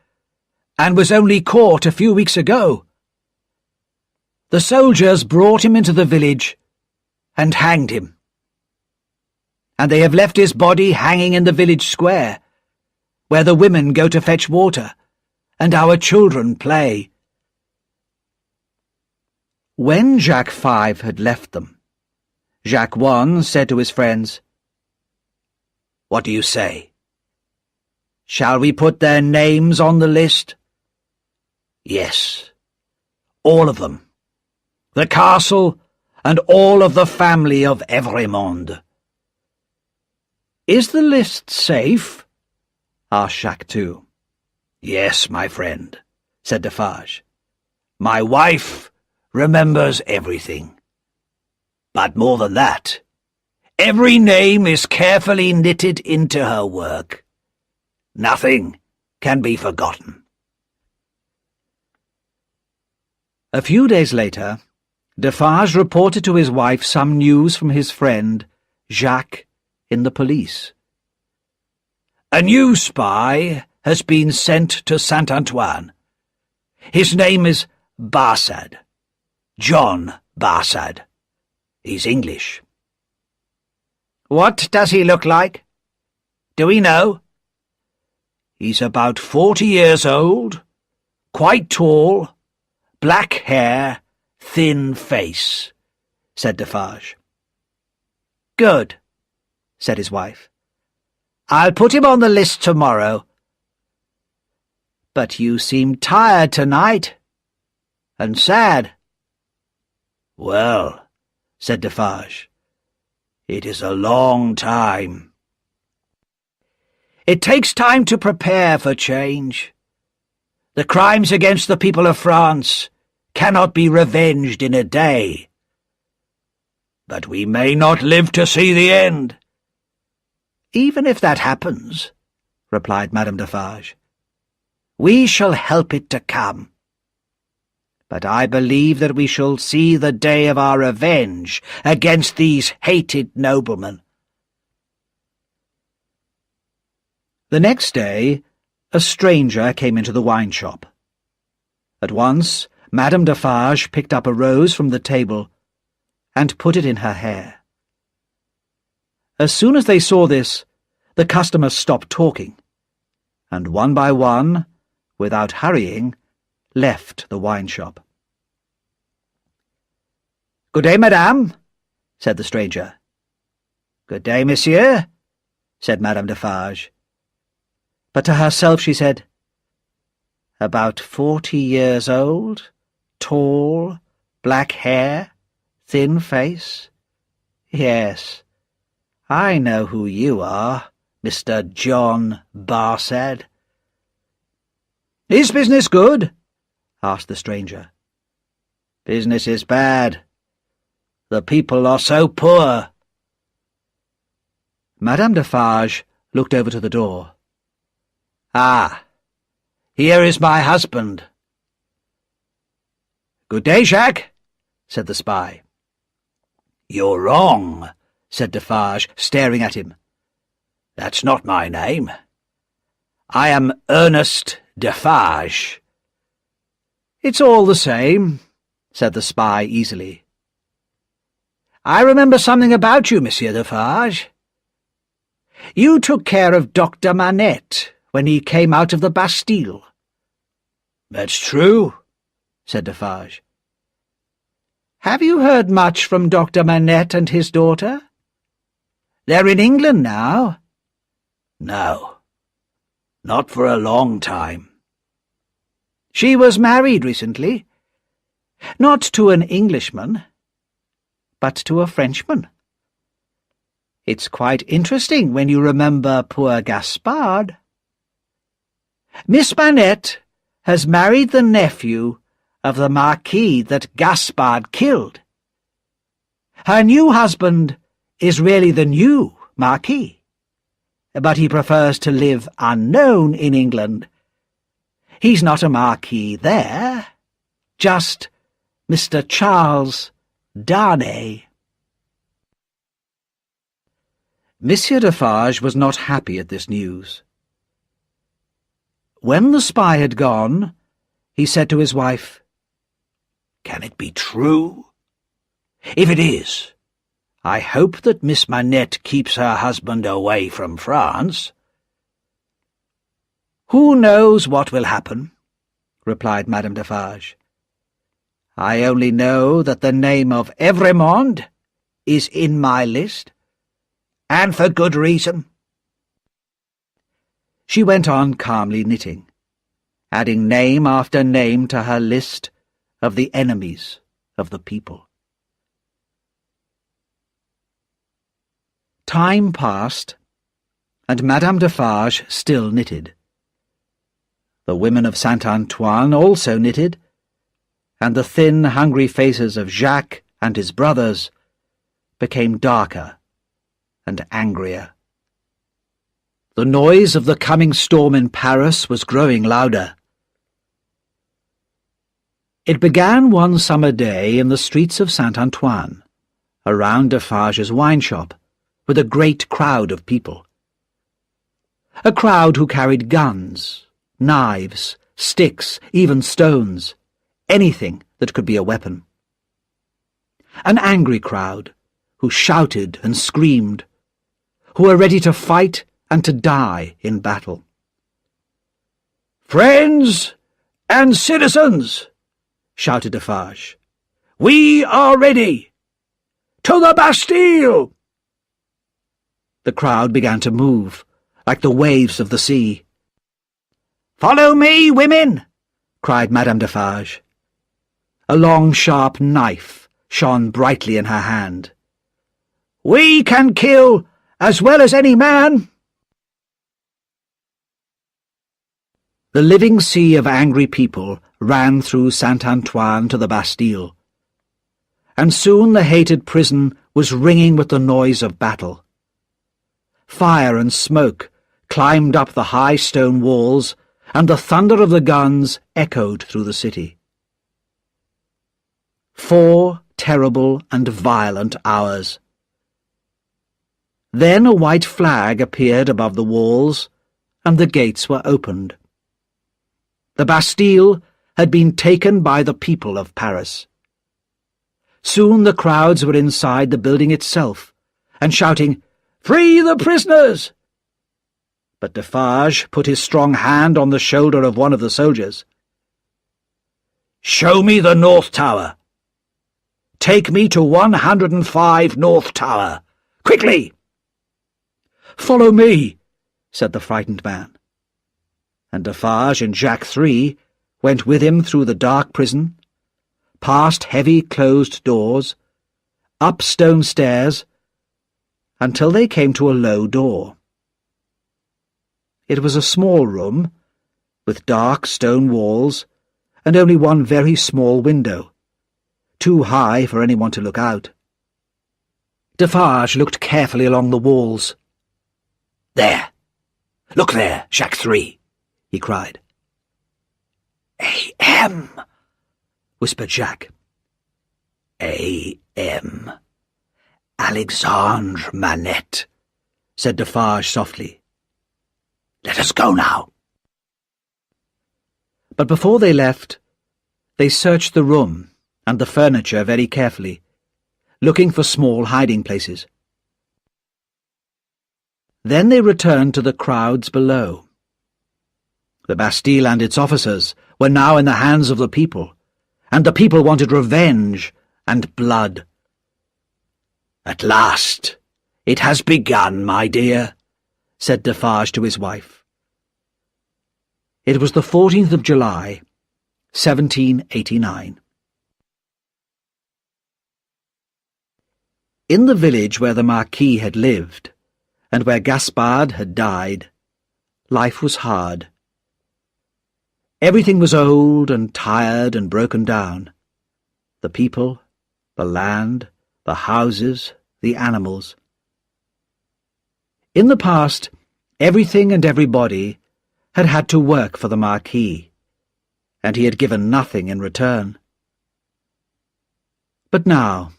and was only caught a few weeks ago. The soldiers brought him into the village and hanged him. And they have left his body hanging in the village square, where the women go to fetch water, and our children play. When Jacques 5 had left them, Jacques 1 said to his friends, "What do you say? Shall we put their names on the list?" "Yes, all of them. The castle, and all of the family of Evrémonde." "Is the list safe?" asked Jacques 2. "Yes, my friend," said Defarge. "My wife remembers everything. But more than that, every name is carefully knitted into her work. Nothing can be forgotten." A few days later, Defarge reported to his wife some news from his friend, Jacques, in the police. "A new spy has been sent to Saint-Antoine. His name is Barsad, John Barsad. He's English." "What does he look like? Do we know?" "He's about 40 years old, quite tall, black hair, thin face," said Defarge. "Good," said his wife. "I'll put him on the list tomorrow." "But you seem tired tonight, and sad." "Well," said Defarge, "it is a long time." "It takes time to prepare for change. The crimes against the people of France cannot be revenged in a day." "But we may not live to see the end." "Even if that happens," replied Madame Defarge, "we shall help it to come. But I believe that we shall see the day of our revenge against these hated noblemen." The next day, a stranger came into the wine shop. At once, Madame Defarge picked up a rose from the table and put it in her hair. As soon as they saw this, the customers stopped talking, and one by one, without hurrying, left the wine shop. "Good day, madame," said the stranger. "Good day, monsieur," said Madame Defarge. But to herself she said, "About 40 years old, tall, black hair, thin face. Yes, I know who you are, Mr. John Barsad." "Is business good?" asked the stranger. "Business is bad. The people are so poor." Madame Defarge looked over to the door. "Ah, here is my husband." "Good day, Jacques," said the spy. "You're wrong," said Defarge, staring at him. "That's not my name. I am Ernest Defarge." "It's all the same," said the spy easily. "I remember something about you, Monsieur Defarge. You took care of Dr. Manette when he came out of the Bastille." "That's true," said Defarge. "Have you heard much from Dr. Manette and his daughter? They're in England now." "No, not for a long time." "She was married recently. Not to an Englishman, but to a Frenchman. It's quite interesting when you remember poor Gaspard. Miss Manette has married the nephew of the Marquis that Gaspard killed. Her new husband is really the new Marquis, but he prefers to live unknown in England. He's not a Marquis there, just Mr. Charles Darnay. Monsieur Defarge was not happy at this news. When the spy had gone, he said to his wife, "Can it be true? If it is, I hope that Miss Manette keeps her husband away from France." "Who knows what will happen?" replied Madame Defarge. "I only know that the name of Evrémonde is in my list, and for good reason." She went on calmly knitting, adding name after name to her list of the enemies of the people. Time passed, and Madame Defarge still knitted. The women of Saint-Antoine also knitted, and the thin, hungry faces of Jacques and his brothers became darker and angrier. The noise of the coming storm in Paris was growing louder. It began one summer day in the streets of Saint-Antoine, around Defarge's wine shop, with a great crowd of people. A crowd who carried guns, knives, sticks, even stones, anything that could be a weapon. An angry crowd who shouted and screamed, who were ready to fight and to die in battle. "Friends and citizens," shouted Defarge, "we are ready! To the Bastille!" The crowd began to move, like the waves of the sea. "Follow me, women!" cried Madame Defarge. A long, sharp knife shone brightly in her hand. "We can kill as well as any man!" The living sea of angry people ran through Saint-Antoine to the Bastille, and soon the hated prison was ringing with the noise of battle. Fire and smoke climbed up the high stone walls, and the thunder of the guns echoed through the city. 4 terrible and violent hours. Then a white flag appeared above the walls, and the gates were opened. The Bastille had been taken by the people of Paris. Soon the crowds were inside the building itself, and shouting, "Free the prisoners!" But Defarge put his strong hand on the shoulder of one of the soldiers. "Show me the North Tower. Take me to 105 North Tower. Quickly!" "Follow me," said the frightened man. And Defarge and Jacques III went with him through the dark prison, past heavy closed doors, up stone stairs, until they came to a low door. It was a small room, with dark stone walls, and only one very small window, too high for anyone to look out. Defarge looked carefully along the walls. "There! Look there, Jacques III!" he cried. "A.M.," whispered Jacques. "A.M. Alexandre Manette," said Defarge softly. "Let us go now." But before they left, they searched the room and the furniture very carefully, looking for small hiding places. Then they returned to the crowds below. The Bastille and its officers were now in the hands of the people, and the people wanted revenge and blood. "At last, it has begun, my dear," said Defarge to his wife. It was the 14th of July, 1789. In the village where the Marquis had lived, and where Gaspard had died, life was hard. Everything was old and tired and broken down. The people, the land, the houses, the animals. In the past, everything and everybody had had to work for the Marquis, and he had given nothing in return. But now,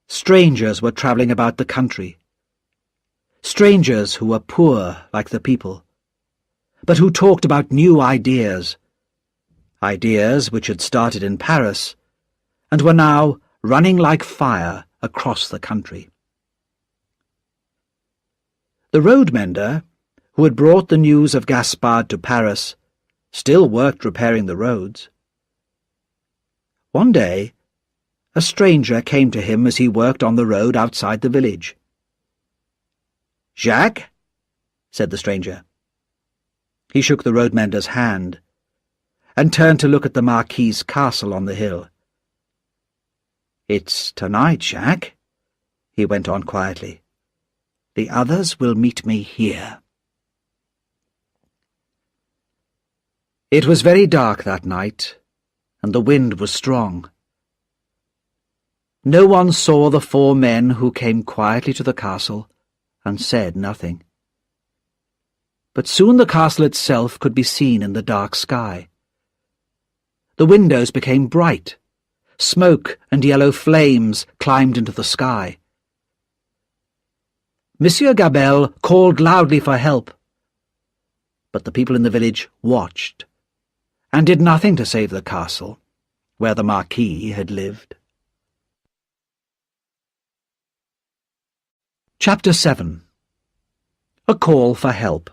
strangers were travelling about the country. Strangers who were poor like the people, but who talked about new ideas, ideas which had started in Paris and were now running like fire across the country. The road mender, who had brought the news of Gaspard to Paris, still worked repairing the roads. One day, a stranger came to him as he worked on the road outside the village. "Jacques?" said the stranger. He shook the road mender's hand and turned to look at the Marquis's castle on the hill. "It's tonight, Jacques," he went on quietly. "The others will meet me here." It was very dark that night, and the wind was strong. No one saw the 4 men who came quietly to the castle and said nothing. But soon the castle itself could be seen in the dark sky. The windows became bright. Smoke and yellow flames climbed into the sky. Monsieur Gabelle called loudly for help, but the people in the village watched and did nothing to save the castle, where the Marquis had lived. Chapter 7. A Call for Help.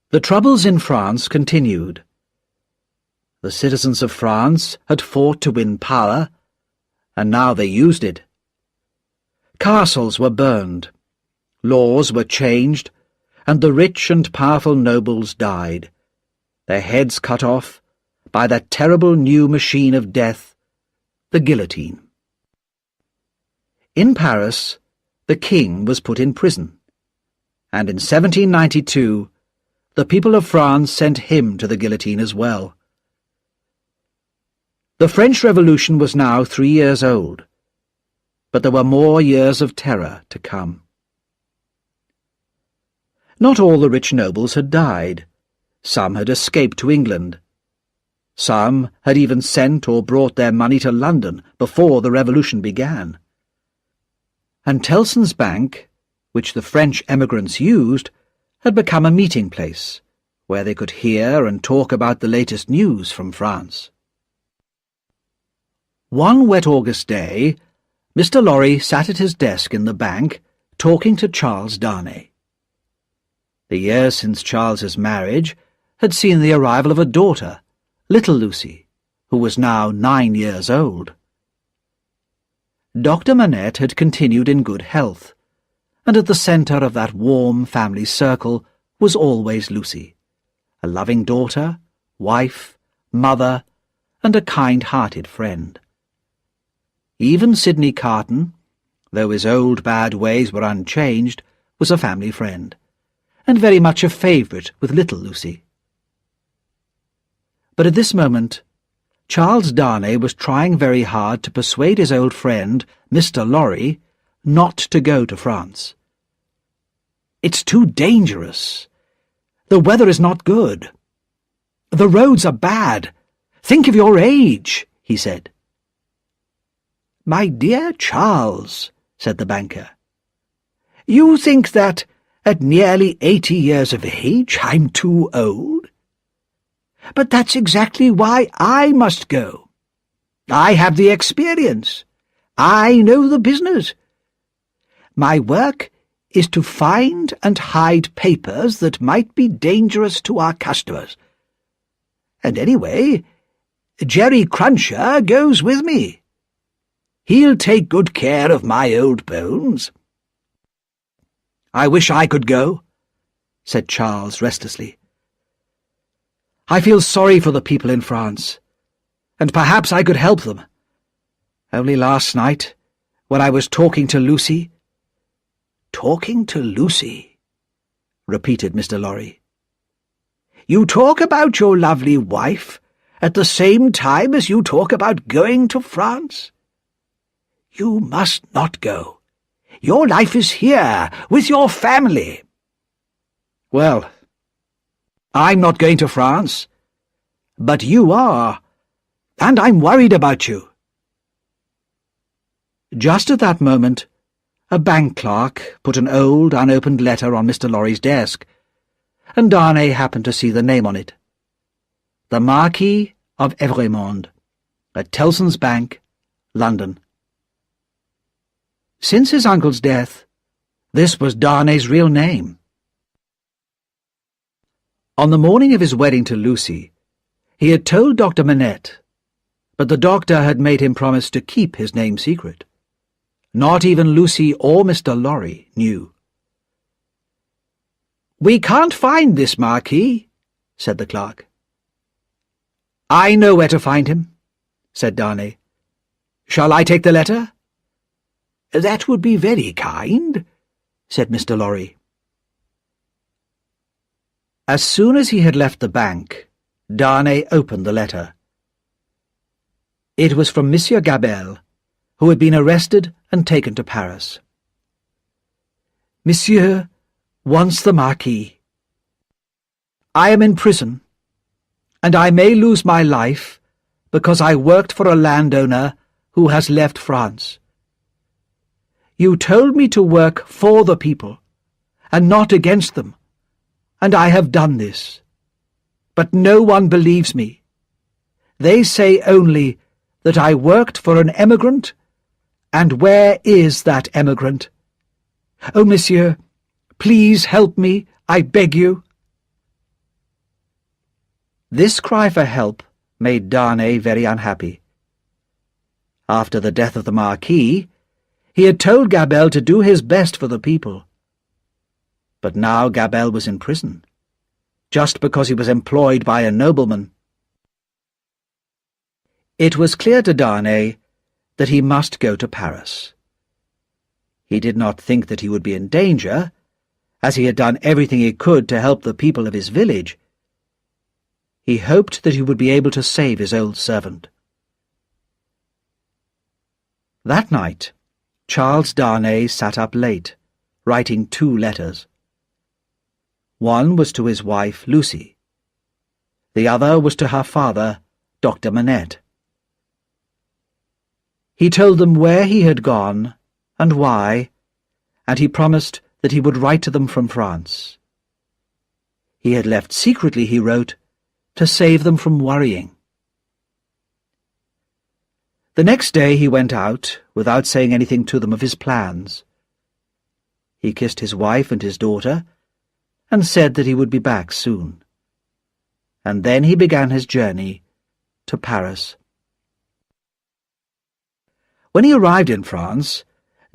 The troubles in France continued. The citizens of France had fought to win power, and now they used it. Castles were burned, laws were changed, and the rich and powerful nobles died, their heads cut off by that terrible new machine of death, the guillotine. In Paris, the king was put in prison, and in 1792 the people of France sent him to the guillotine as well. The French Revolution was now 3 years old, but there were more years of terror to come. Not all the rich nobles had died. Some had escaped to England. Some had even sent or brought their money to London before the Revolution began. And Tellson's Bank, which the French emigrants used, had become a meeting place where they could hear and talk about the latest news from France. One wet August day, Mr. Lorry sat at his desk in the bank talking to Charles Darnay. The years since Charles's marriage had seen the arrival of a daughter, little Lucy, who was now 9 years old. Dr. Manette had continued in good health, and at the centre of that warm family circle was always Lucy, a loving daughter, wife, mother, and a kind-hearted friend. Even Sidney Carton, though his old bad ways were unchanged, was a family friend, and very much a favourite with little Lucy. But at this moment, Charles Darnay was trying very hard to persuade his old friend, Mr. Lorry, not to go to France. "It's too dangerous. The weather is not good. The roads are bad. Think of your age," he said. "My dear Charles," said the banker, "you think that, at nearly 80 years of age, I'm too old? But that's exactly why I must go. I have the experience. I know the business. My work is to find and hide papers that might be dangerous to our customers. And anyway, Jerry Cruncher goes with me. He'll take good care of my old bones." "I wish I could go," said Charles restlessly. "I feel sorry for the people in France, and perhaps I could help them. Only last night, when I was talking to Lucy—" "Talking to Lucy," repeated Mr. Lorry. You talk about your lovely wife at the same time as you talk about going to France? You must not go. Your life is here, with your family. Well, I'm not going to France. But you are, and I'm worried about you. Just at that moment, a bank clerk put an old, unopened letter on Mr. Lorry's desk, and Darnay happened to see the name on it. The Marquis of Evremond, at Tellson's Bank, London. Since his uncle's death, this was Darnay's real name. On the morning of his wedding to Lucy, he had told Dr. Manette, but the doctor had made him promise to keep his name secret. Not even Lucy or Mr. Lorry knew. "We can't find this Marquis," said the clerk. "I know where to find him," said Darnay. "Shall I take the letter?" "That would be very kind," said Mr. Lorry. As soon as he had left the bank, Darnay opened the letter. It was from Monsieur Gabelle, who had been arrested and taken to Paris. Monsieur wants the Marquis. I am in prison, and I may lose my life because I worked for a landowner who has left France. You told me to work for the people, and not against them, and I have done this. But no one believes me. They say only that I worked for an emigrant, and where is that emigrant? Oh, monsieur, please help me, I beg you. This cry for help made Darnay very unhappy. After the death of the Marquis, he had told Gabelle to do his best for the people. But now Gabelle was in prison, just because he was employed by a nobleman. It was clear to Darnay that he must go to Paris. He did not think that he would be in danger, as he had done everything he could to help the people of his village. He hoped that he would be able to save his old servant. That night, Charles Darnay sat up late, writing 2 letters. One was to his wife, Lucy. The other was to her father, Dr. Manette. He told them where he had gone and why, and he promised that he would write to them from France. He had left secretly, he wrote, to save them from worrying. The next day he went out, without saying anything to them of his plans. He kissed his wife and his daughter, and said that he would be back soon. And then he began his journey to Paris. When he arrived in France,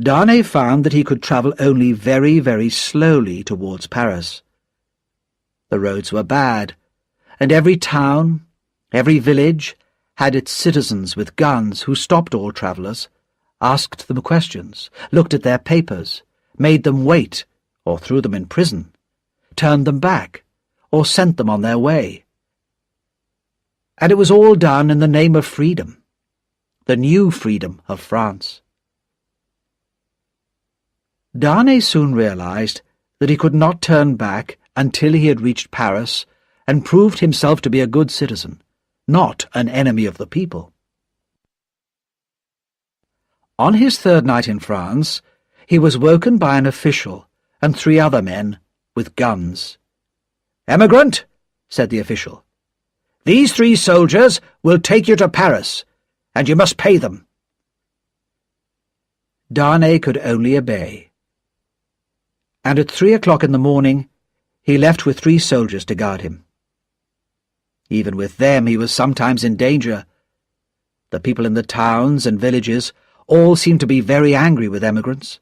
Darnay found that he could travel only very, very slowly towards Paris. The roads were bad, and every town, every village, had its citizens with guns who stopped all travellers, asked them questions, looked at their papers, made them wait, or threw them in prison, turned them back, or sent them on their way. And it was all done in the name of freedom, the new freedom of France. Darnay soon realized that he could not turn back until he had reached Paris and proved himself to be a good citizen, not an enemy of the people. On his 3rd night in France, he was woken by an official and 3 other men with guns. "Emigrant," said the official, "these 3 soldiers will take you to Paris, and you must pay them." Darnay could only obey, and at 3 o'clock in the morning he left with 3 soldiers to guard him. Even with them he was sometimes in danger. The people in the towns and villages all seemed to be very angry with emigrants.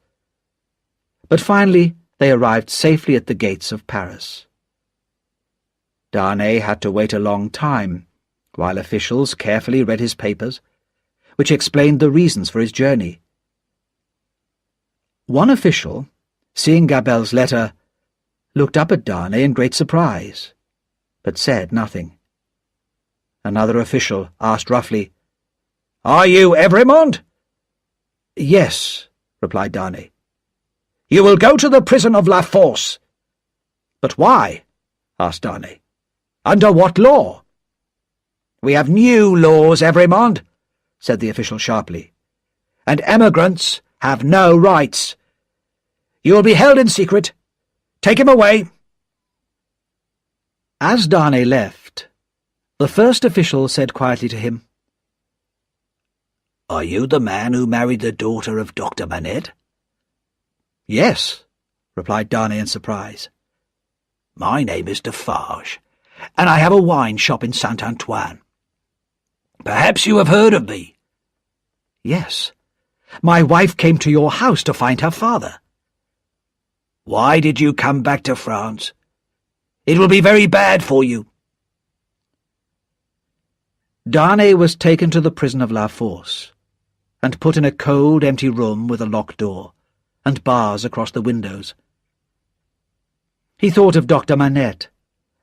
But finally they arrived safely at the gates of Paris. Darnay had to wait a long time, while officials carefully read his papers, which explained the reasons for his journey. One official, seeing Gabelle's letter, looked up at Darnay in great surprise. but said nothing. Another official asked roughly, "Are you Evremond?" "Yes," replied Darnay. "You will go to the prison of La Force." "But why?" asked Darnay. "Under what law?" "We have new laws, Evremond," said the official sharply, "and emigrants have no rights. You will be held in secret. Take him away." As Darnay left, the first official said quietly to him, "Are you the man who married the daughter of Dr. Manette?" "Yes," replied Darnay in surprise. "My name is Defarge, and I have a wine shop in Saint-Antoine. Perhaps you have heard of me." "Yes. My wife came to your house to find her father." "Why did you come back to France? It will be very bad for you." Darnay was taken to the prison of La Force, and put in a cold, empty room with a locked door, and bars across the windows. He thought of Dr. Manette,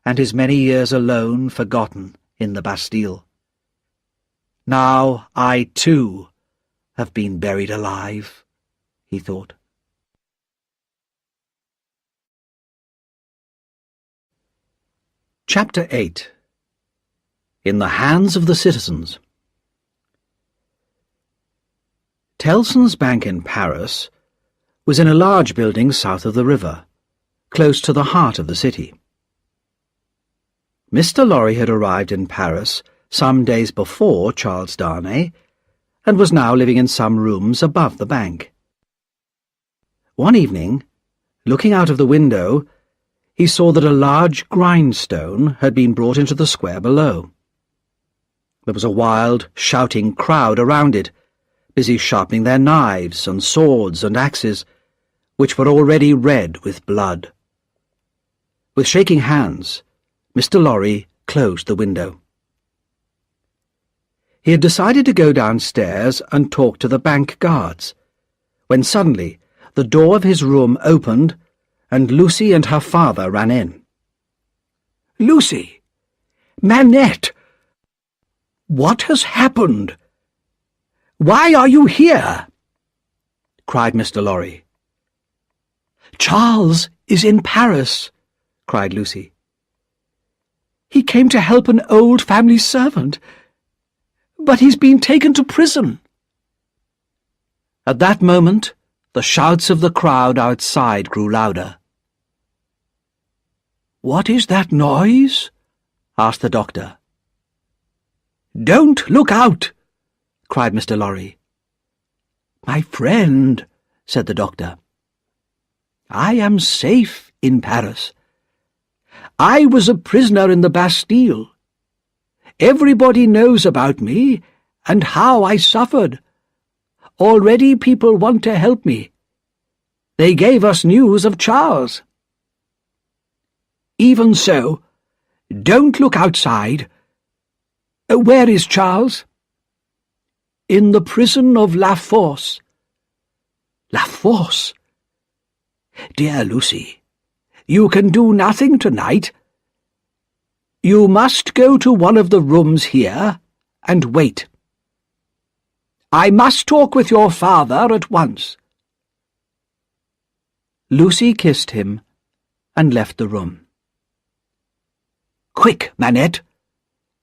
and his many years alone forgotten in the Bastille. "Now I, too, have been buried alive," he thought. Chapter 8. In the Hands of the Citizens. Tellson's bank in Paris was in a large building south of the river, close to the heart of the city. Mr. Lorry had arrived in Paris some days before Charles Darnay, and was now living in some rooms above the bank. One evening, looking out of the window, he saw that a large grindstone had been brought into the square below. There was a wild, shouting crowd around it, busy sharpening their knives and swords and axes, which were already red with blood. With shaking hands, Mr. Lorry closed the window. He had decided to go downstairs and talk to the bank guards, when suddenly the door of his room opened and Lucy and her father ran in. "Lucy! Manette! What has happened? Why are you here?" cried Mr. Lorry. "Charles is in Paris," cried Lucy. "He came to help an old family servant, but he's been taken to prison." At that moment, the shouts of the crowd outside grew louder. "What is that noise?" asked the doctor. "Don't look out!" cried Mr. Lorry. "My friend," said the doctor, "I am safe in Paris. I was a prisoner in the Bastille. Everybody knows about me and how I suffered. Already people want to help me. They gave us news of Charles." "Even so, don't look outside. Where is Charles?" "In the prison of La Force." "La Force? Dear Lucy, you can do nothing tonight. You must go to one of the rooms here and wait. I must talk with your father at once." Lucy kissed him and left the room. "Quick, Manette,"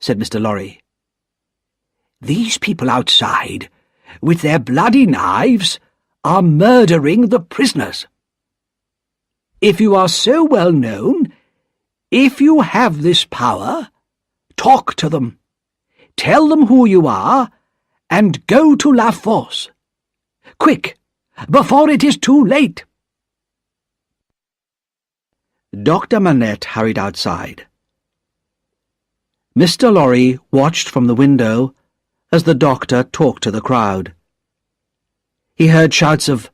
said Mr. Lorry. "These people outside, with their bloody knives, are murdering the prisoners. If you are so well known, if you have this power, talk to them. Tell them who you are, and go to La Force. Quick, before it is too late." Dr. Manette hurried outside. Mr. Lorry watched from the window as the doctor talked to the crowd. He heard shouts of,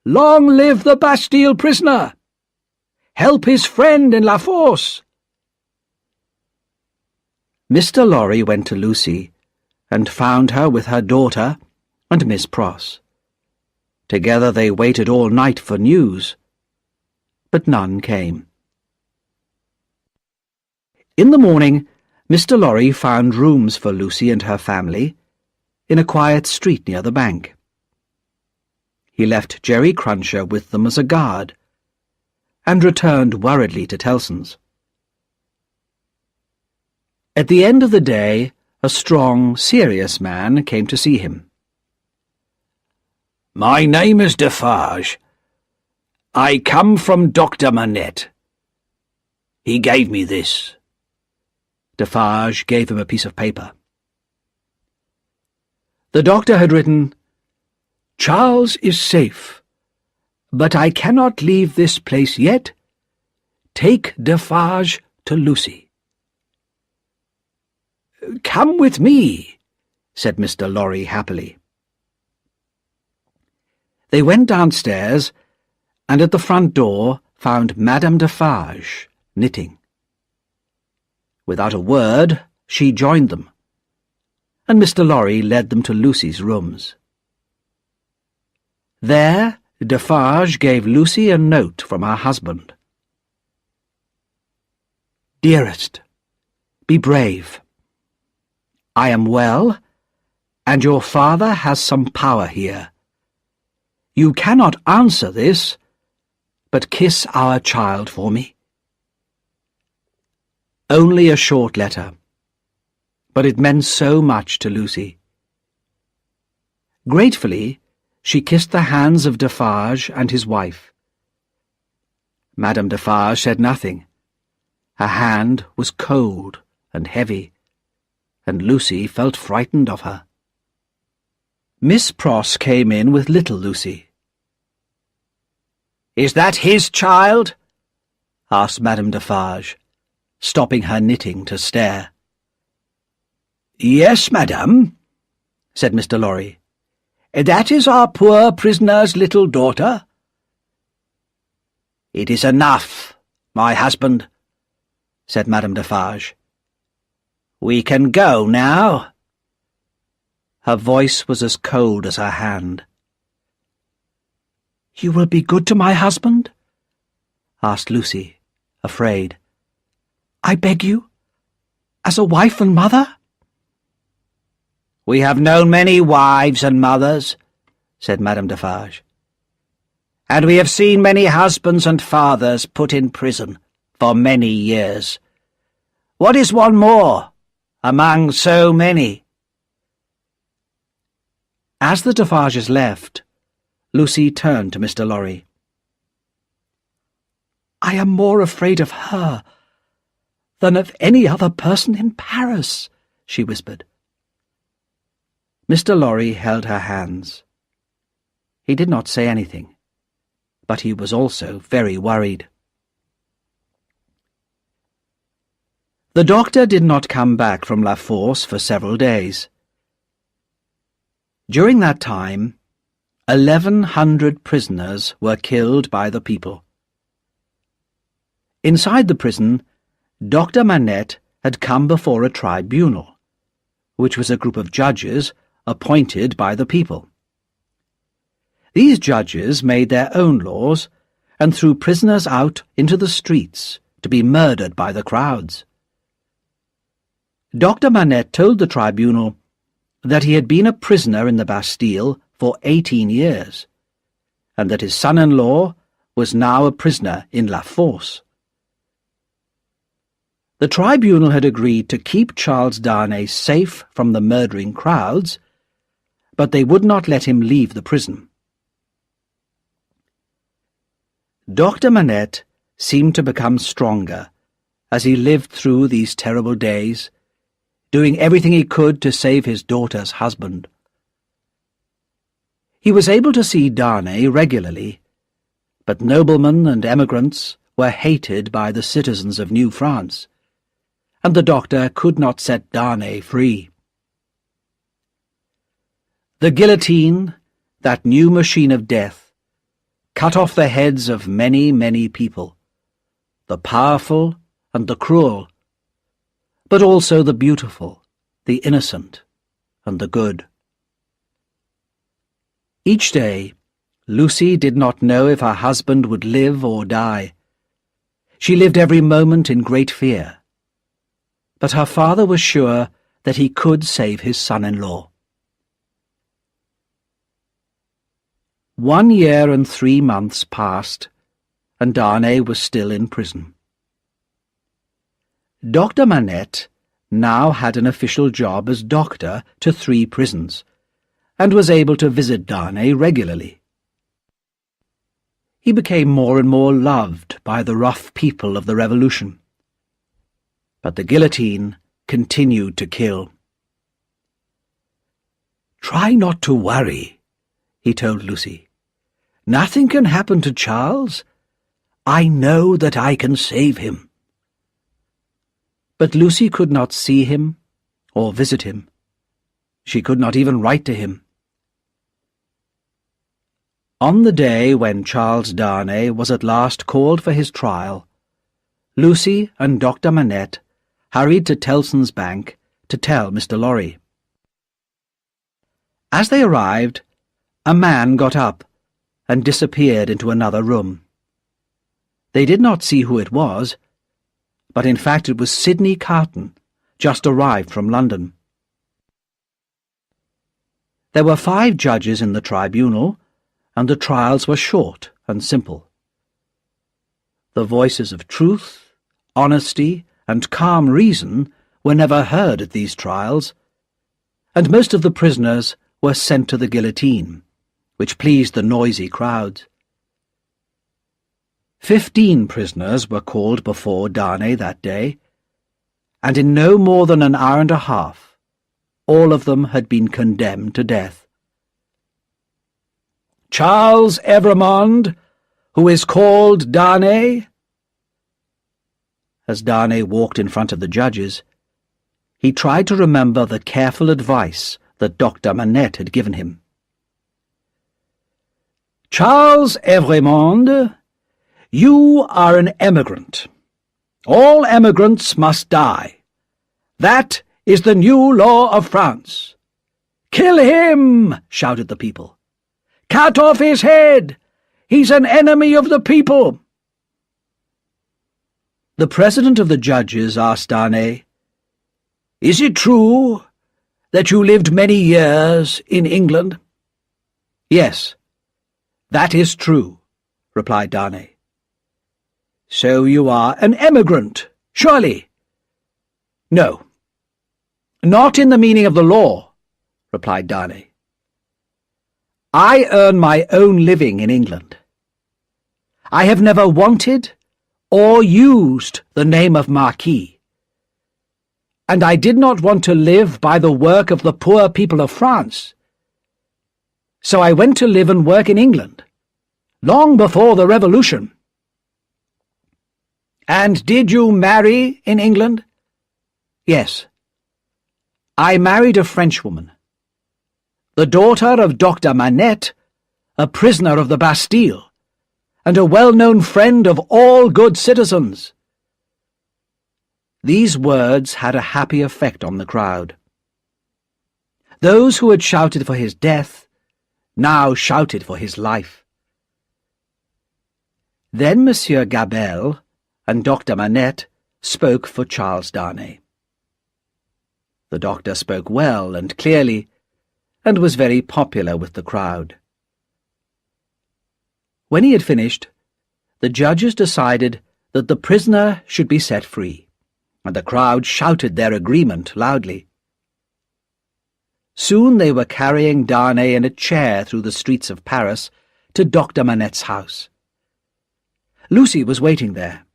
"Long live the Bastille prisoner! Help his friend in La Force!" Mr. Lorry went to Lucy and found her with her daughter and Miss Pross. Together they waited all night for news, but none came. In the morning, Mr. Lorry found rooms for Lucy and her family in a quiet street near the bank. He left Jerry Cruncher with them as a guard and returned worriedly to Tellson's. At the end of the day, a strong, serious man came to see him. "My name is Defarge. I come from Dr. Manette. He gave me this." Defarge gave him a piece of paper. The doctor had written, "Charles is safe, but I cannot leave this place yet. Take Defarge to Lucy." "Come with me," said Mr. Lorry happily. They went downstairs and at the front door found Madame Defarge knitting. Without a word, she joined them, and Mr. Lorry led them to Lucy's rooms. There, Defarge gave Lucy a note from her husband. "Dearest, be brave. I am well, and your father has some power here. You cannot answer this, but kiss our child for me." Only a short letter, but it meant so much to Lucy. Gratefully, she kissed the hands of Defarge and his wife. Madame Defarge said nothing. Her hand was cold and heavy, and Lucy felt frightened of her. Miss Pross came in with little Lucy. "Is that his child?" asked Madame Defarge, stopping her knitting to stare. "Yes, madame," said Mr. Lorry. "That is our poor prisoner's little daughter." "It is enough, my husband," said Madame Defarge. "We can go now." Her voice was as cold as her hand. "You will be good to my husband?" asked Lucy, afraid. "I beg you, as a wife and mother?" "We have known many wives and mothers," said Madame Defarge, "and we have seen many husbands and fathers put in prison for many years. What is one more among so many?" As the Defarges left, Lucy turned to Mr. Lorry. "I am more afraid of her than of any other person in Paris," she whispered. Mr. Lorry held her hands. He did not say anything, but he was also very worried. The doctor did not come back from La Force for several days. During that time, 1,100 prisoners were killed by the people. Inside the prison, Dr. Manette had come before a tribunal, which was a group of judges appointed by the people. These judges made their own laws and threw prisoners out into the streets to be murdered by the crowds. Dr. Manette told the tribunal that he had been a prisoner in the Bastille for 18 years, and that his son-in-law was now a prisoner in La Force. The tribunal had agreed to keep Charles Darnay safe from the murdering crowds, but they would not let him leave the prison. Dr. Manette seemed to become stronger as he lived through these terrible days, doing everything he could to save his daughter's husband. He was able to see Darnay regularly, but noblemen and emigrants were hated by the citizens of New France, and the doctor could not set Darnay free. The guillotine, that new machine of death, cut off the heads of many, many people, the powerful and the cruel, but also the beautiful, the innocent, and the good. Each day, Lucy did not know if her husband would live or die. She lived every moment in great fear, but her father was sure that he could save his son-in-law. 1 year and 3 months passed, and Darnay was still in prison. Dr. Manette now had an official job as doctor to 3 prisons, and was able to visit Darnay regularly. He became more and more loved by the rough people of the Revolution. But the guillotine continued to kill. "Try not to worry," he told Lucy. "Nothing can happen to Charles. I know that I can save him." But Lucy could not see him or visit him. She could not even write to him. On the day when Charles Darnay was at last called for his trial, Lucy and Dr. Manette hurried to Tellson's Bank to tell Mr. Lorry. As they arrived, a man got up and disappeared into another room. They did not see who it was, but in fact it was Sidney Carton, just arrived from London. There were 5 judges in the tribunal, and the trials were short and simple. The voices of truth, honesty, and calm reason were never heard at these trials, and most of the prisoners were sent to the guillotine, which pleased the noisy crowds. 15 prisoners were called before Darnay that day, and in no more than an hour and a half, all of them had been condemned to death. "Charles Evrémonde, who is called Darnay." As Darnay walked in front of the judges, he tried to remember the careful advice that Dr. Manette had given him. "Charles Evrémonde, you are an emigrant. All emigrants must die. That is the new law of France." "Kill him!" shouted the people. "Cut off his head! He's an enemy of the people!" The president of the judges asked Darnay, "Is it true that you lived many years in England?" "Yes, that is true," replied Darnay. "So you are an emigrant, surely?" "No, not in the meaning of the law," replied Darnay. "I earn my own living in England. I have never wanted or used the name of Marquis, and I did not want to live by the work of the poor people of France. So I went to live and work in England, long before the Revolution." "And did you marry in England?" "Yes. I married a Frenchwoman, the daughter of Dr. Manette, a prisoner of the Bastille, and a well-known friend of all good citizens." These words had a happy effect on the crowd. Those who had shouted for his death now shouted for his life. Then Monsieur Gabelle and Dr. Manette spoke for Charles Darnay. The doctor spoke well and clearly, and was very popular with the crowd. When he had finished, the judges decided that the prisoner should be set free, and the crowd shouted their agreement loudly. Soon they were carrying Darnay in a chair through the streets of Paris to Dr. Manette's house. Lucy was waiting there,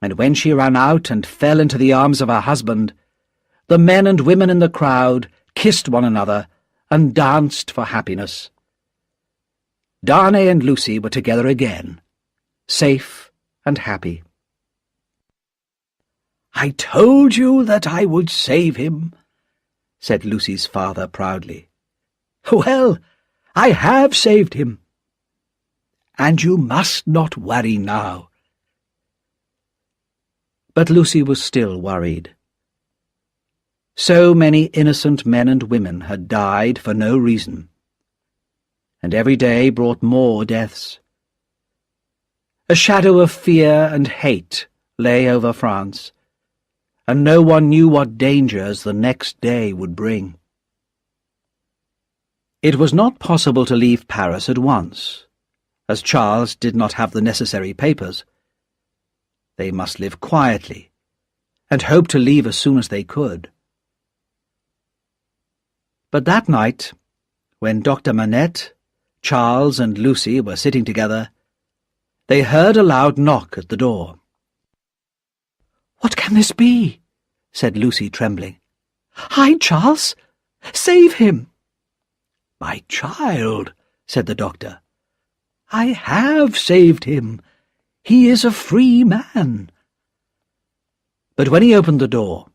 and when she ran out and fell into the arms of her husband, the men and women in the crowd kissed one another and danced for happiness. Darnay and Lucy were together again, safe and happy. "I told you that I would save him," said Lucy's father proudly. "Well, I have saved him. And you must not worry now." But Lucy was still worried. So many innocent men and women had died for no reason, and every day brought more deaths. A shadow of fear and hate lay over France, and no one knew what dangers the next day would bring. It was not possible to leave Paris at once, as Charles did not have the necessary papers. They must live quietly, and hope to leave as soon as they could. But that night, when Dr. Manette, Charles and Lucy were sitting together, they heard a loud knock at the door. "What can this be?" said Lucy, trembling. "Hide, Charles! Save him!" "My child," said the doctor, "I have saved him. He is a free man." But when he opened the door,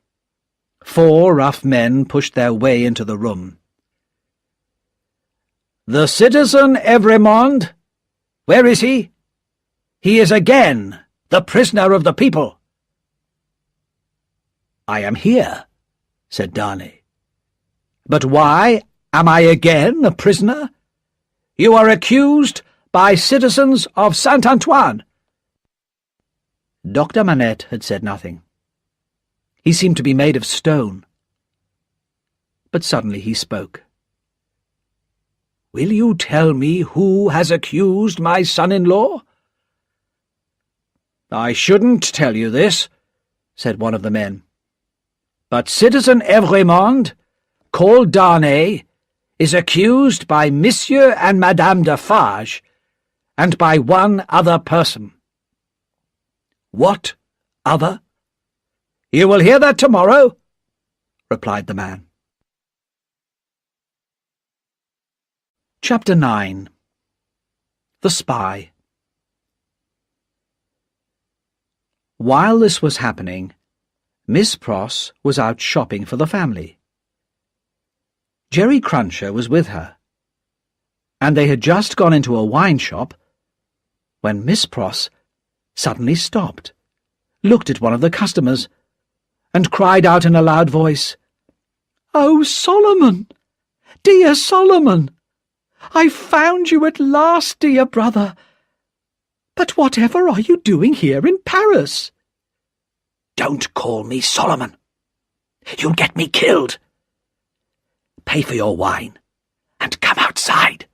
4 rough men pushed their way into the room. "The citizen Evrémonde, where is he? He is again the prisoner of the people." "I am here," said Darnay. "But why am I again a prisoner? You are accused by citizens of Saint-Antoine." Dr. Manette had said nothing. He seemed to be made of stone. But suddenly he spoke. "Will you tell me who has accused my son-in-law?" "I shouldn't tell you this," said one of the men. "But Citizen Evrémonde, called Darnay, is accused by Monsieur and Madame Defarge, and by one other person." "What other?" "You will hear that tomorrow," replied the man. Chapter 9. The Spy. While this was happening, Miss Pross was out shopping for the family. Jerry Cruncher was with her, and they had just gone into a wine shop when Miss Pross suddenly stopped, looked at one of the customers, and cried out in a loud voice, "Oh, Solomon! Dear Solomon! I've found you at last, dear brother! But whatever are you doing here in Paris?" "Don't call me Solomon. You'll get me killed. Pay for your wine, and come outside,"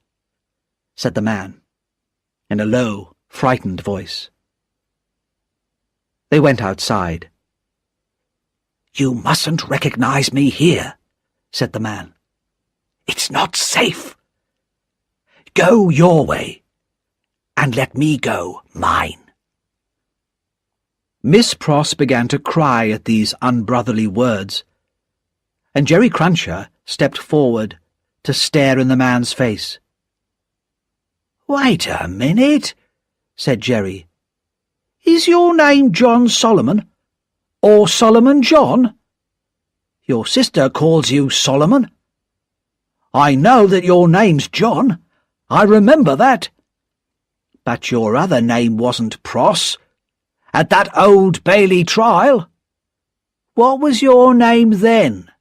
said the man, in a low, frightened voice. They went outside. "You mustn't recognize me here," said the man. "It's not safe. Go your way, and let me go mine." Miss Pross began to cry at these unbrotherly words, and Jerry Cruncher stepped forward to stare in the man's face. "Wait a minute," said Jerry. "Is your name John Solomon, or Solomon John? Your sister calls you Solomon. I know that your name's John. I remember that. But your other name wasn't Pross, at that Old Bailey trial. What was your name then?"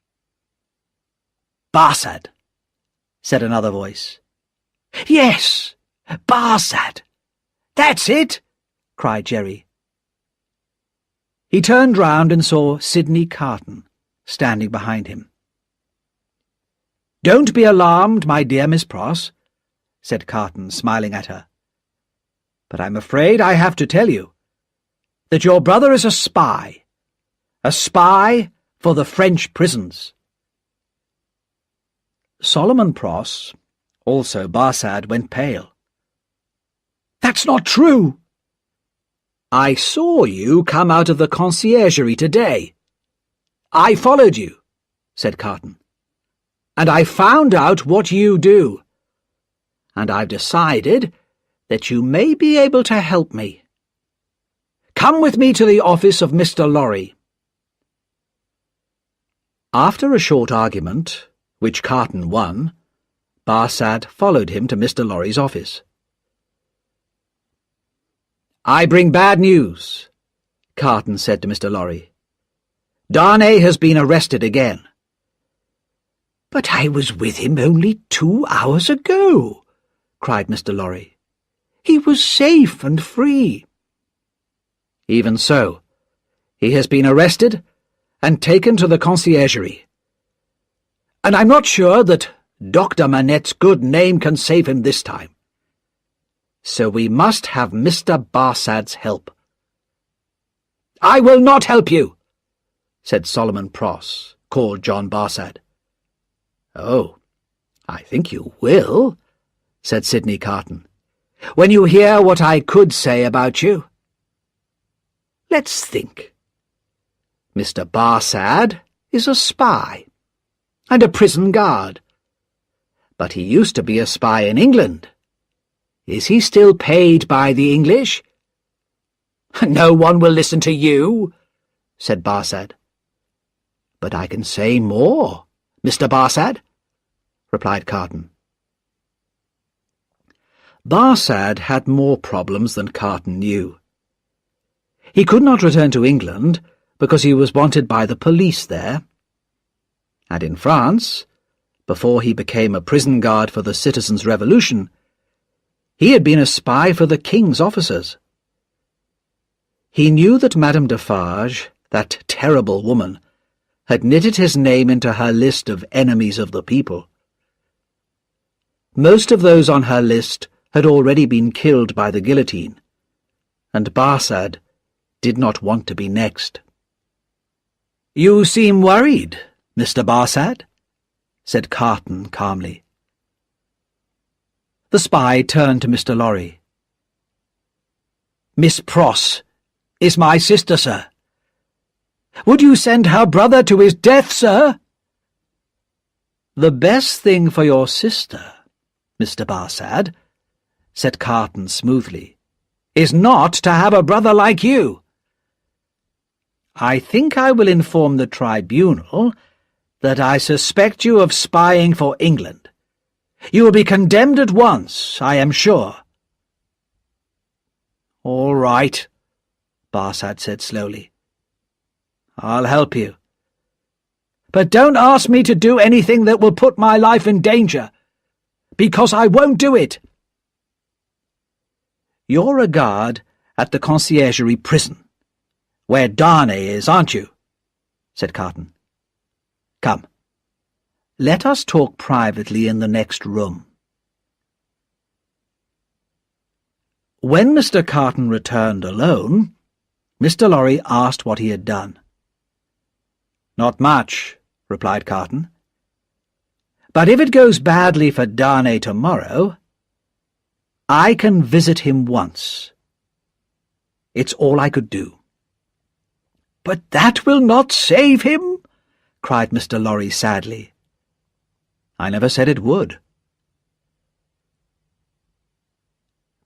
"Barsad," said another voice. "Yes, Barsad. That's it," cried Jerry. He turned round and saw Sidney Carton standing behind him. "Don't be alarmed, my dear Miss Pross," said Carton, smiling at her. "But I'm afraid I have to tell you that your brother is a spy for the French prisons." Solomon Pross, also Barsad, went pale. "That's not true." "I saw you come out of the conciergerie today. I followed you," said Carton, "and I found out what you do, and I've decided that you may be able to help me. Come with me to the office of Mr. Lorry." After a short argument, which Carton won, Barsad followed him to Mr. Lorry's office. "I bring bad news," Carton said to Mr. Lorry. "Darnay has been arrested again." "But I was with him only 2 hours ago," cried Mr. Lorry. "He was safe and free." "Even so, he has been arrested and taken to the conciergerie. And I'm not sure that Dr. Manette's good name can save him this time. So we must have Mr. Barsad's help." "I will not help you," said Solomon Pross, called John Barsad. "Oh, I think you will," said Sidney Carton, "when you hear what I could say about you. Let's think. Mr. Barsad is a spy and a prison guard. But he used to be a spy in England. Is he still paid by the English?" "No one will listen to you," said Barsad. "But I can say more, Mr. Barsad," replied Carton. Barsad had more problems than Carton knew. He could not return to England because he was wanted by the police there. And in France, before he became a prison guard for the Citizens' Revolution, he had been a spy for the King's officers. He knew that Madame Defarge, that terrible woman, had knitted his name into her list of enemies of the people. Most of those on her list had already been killed by the guillotine, and Barsad did not want to be next. "You seem worried, Mr. Barsad," said Carton calmly. The spy turned to Mr. Lorry. "Miss Pross is my sister, sir. Would you send her brother to his death, sir?" "The best thing for your sister, Mr. Barsad," said Carton smoothly, "is not to have a brother like you. I think I will inform the tribunal that I suspect you of spying for England. You will be condemned at once, I am sure." "All right," Barsad said slowly. "I'll help you. But don't ask me to do anything that will put my life in danger, because I won't do it." "You're a guard at the conciergerie prison, where Darnay is, aren't you?" said Carton. "Come, let us talk privately in the next room." When Mr. Carton returned alone, Mr. Lorry asked what he had done. "Not much," replied Carton. "But if it goes badly for Darnay tomorrow, I can visit him once. It's all I could do." "But that will not save him," cried Mr. Lorry sadly. "I never said it would."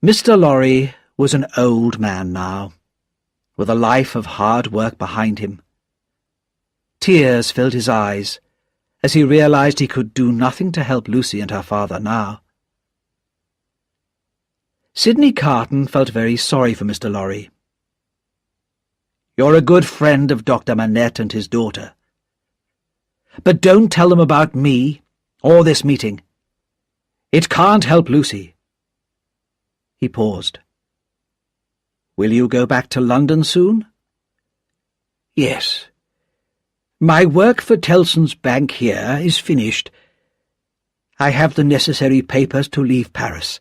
Mr. Lorry was an old man now, with a life of hard work behind him. Tears filled his eyes as he realized he could do nothing to help Lucy and her father now. Sidney Carton felt very sorry for Mr. Lorry. "You're a good friend of Dr. Manette and his daughter. But don't tell them about me or this meeting. It can't help Lucy." He paused. "Will you go back to London soon?" "Yes. My work for Tellson's bank here is finished. I have the necessary papers to leave Paris.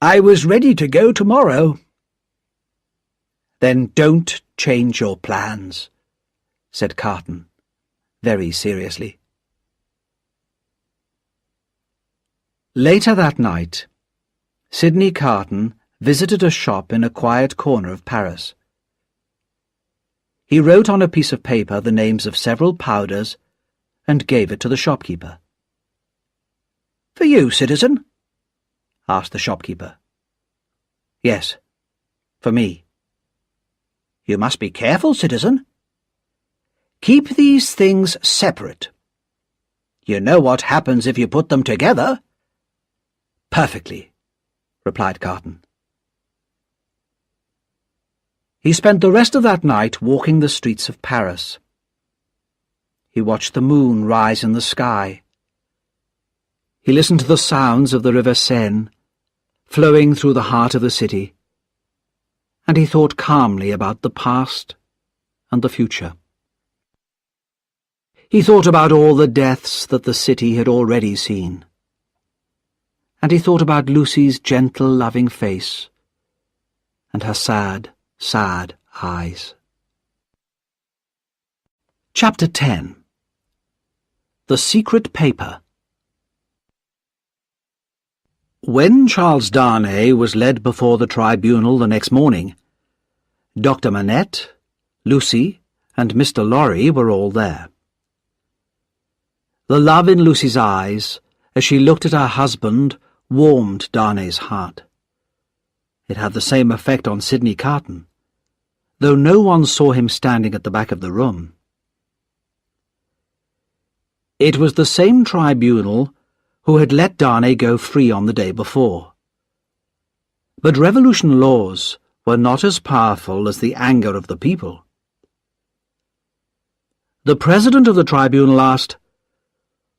I was ready to go tomorrow." "Then don't change your plans," said Carton, very seriously. Later that night, Sidney Carton visited a shop in a quiet corner of Paris. He wrote on a piece of paper the names of several powders and gave it to the shopkeeper. "For you, citizen?" asked the shopkeeper. "Yes, for me." "You must be careful, citizen. Keep these things separate. You know what happens if you put them together." "Perfectly," replied Carton. He spent the rest of that night walking the streets of Paris. He watched the moon rise in the sky. He listened to the sounds of the river Seine, flowing through the heart of the city, and he thought calmly about the past and the future. He thought about all the deaths that the city had already seen. And he thought about Lucy's gentle, loving face and her sad, sad eyes. Chapter 10. The Secret Paper. When Charles Darnay was led before the tribunal the next morning, Dr. Manette, Lucy, and Mr. Lorry were all there. The love in Lucy's eyes, as she looked at her husband, warmed Darnay's heart. It had the same effect on Sidney Carton, though no one saw him standing at the back of the room. It was the same tribunal who had let Darnay go free on the day before. But revolution laws were not as powerful as the anger of the people. The president of the tribunal asked,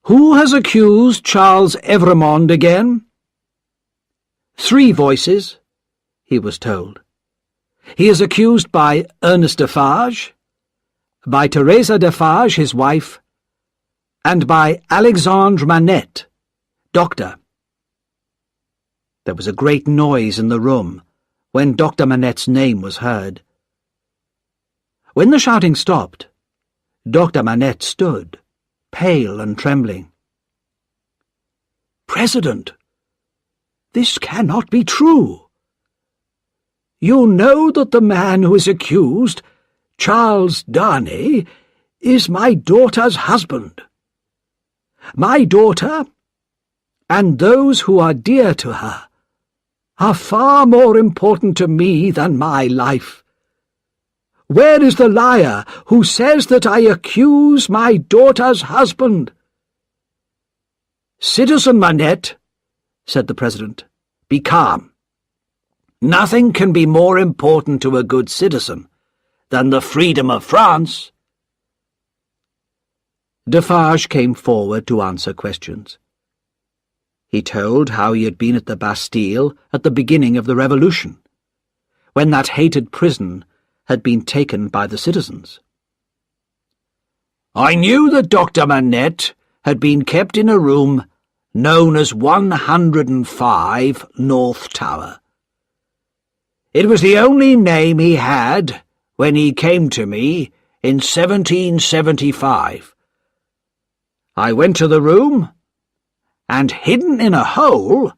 "Who has accused Charles Evrémonde again?" "Three voices," he was told. "He is accused by Ernest Defarge, by Teresa Defarge, his wife, and by Alexandre Manette, doctor." There was a great noise in the room when Dr. Manette's name was heard. When the shouting stopped, Dr. Manette stood, pale and trembling. "President, this cannot be true. You know that the man who is accused, Charles Darnay, is my daughter's husband. My daughter, and those who are dear to her, are far more important to me than my life. Where is the liar who says that I accuse my daughter's husband?" "Citizen Manette," said the president, "be calm. Nothing can be more important to a good citizen than the freedom of France." Defarge came forward to answer questions. He told how he had been at the Bastille at the beginning of the Revolution, when that hated prison had been taken by the citizens. "I knew that Dr. Manette had been kept in a room known as 105 North Tower. It was the only name he had when he came to me in 1775. I went to the room, and hidden in a hole,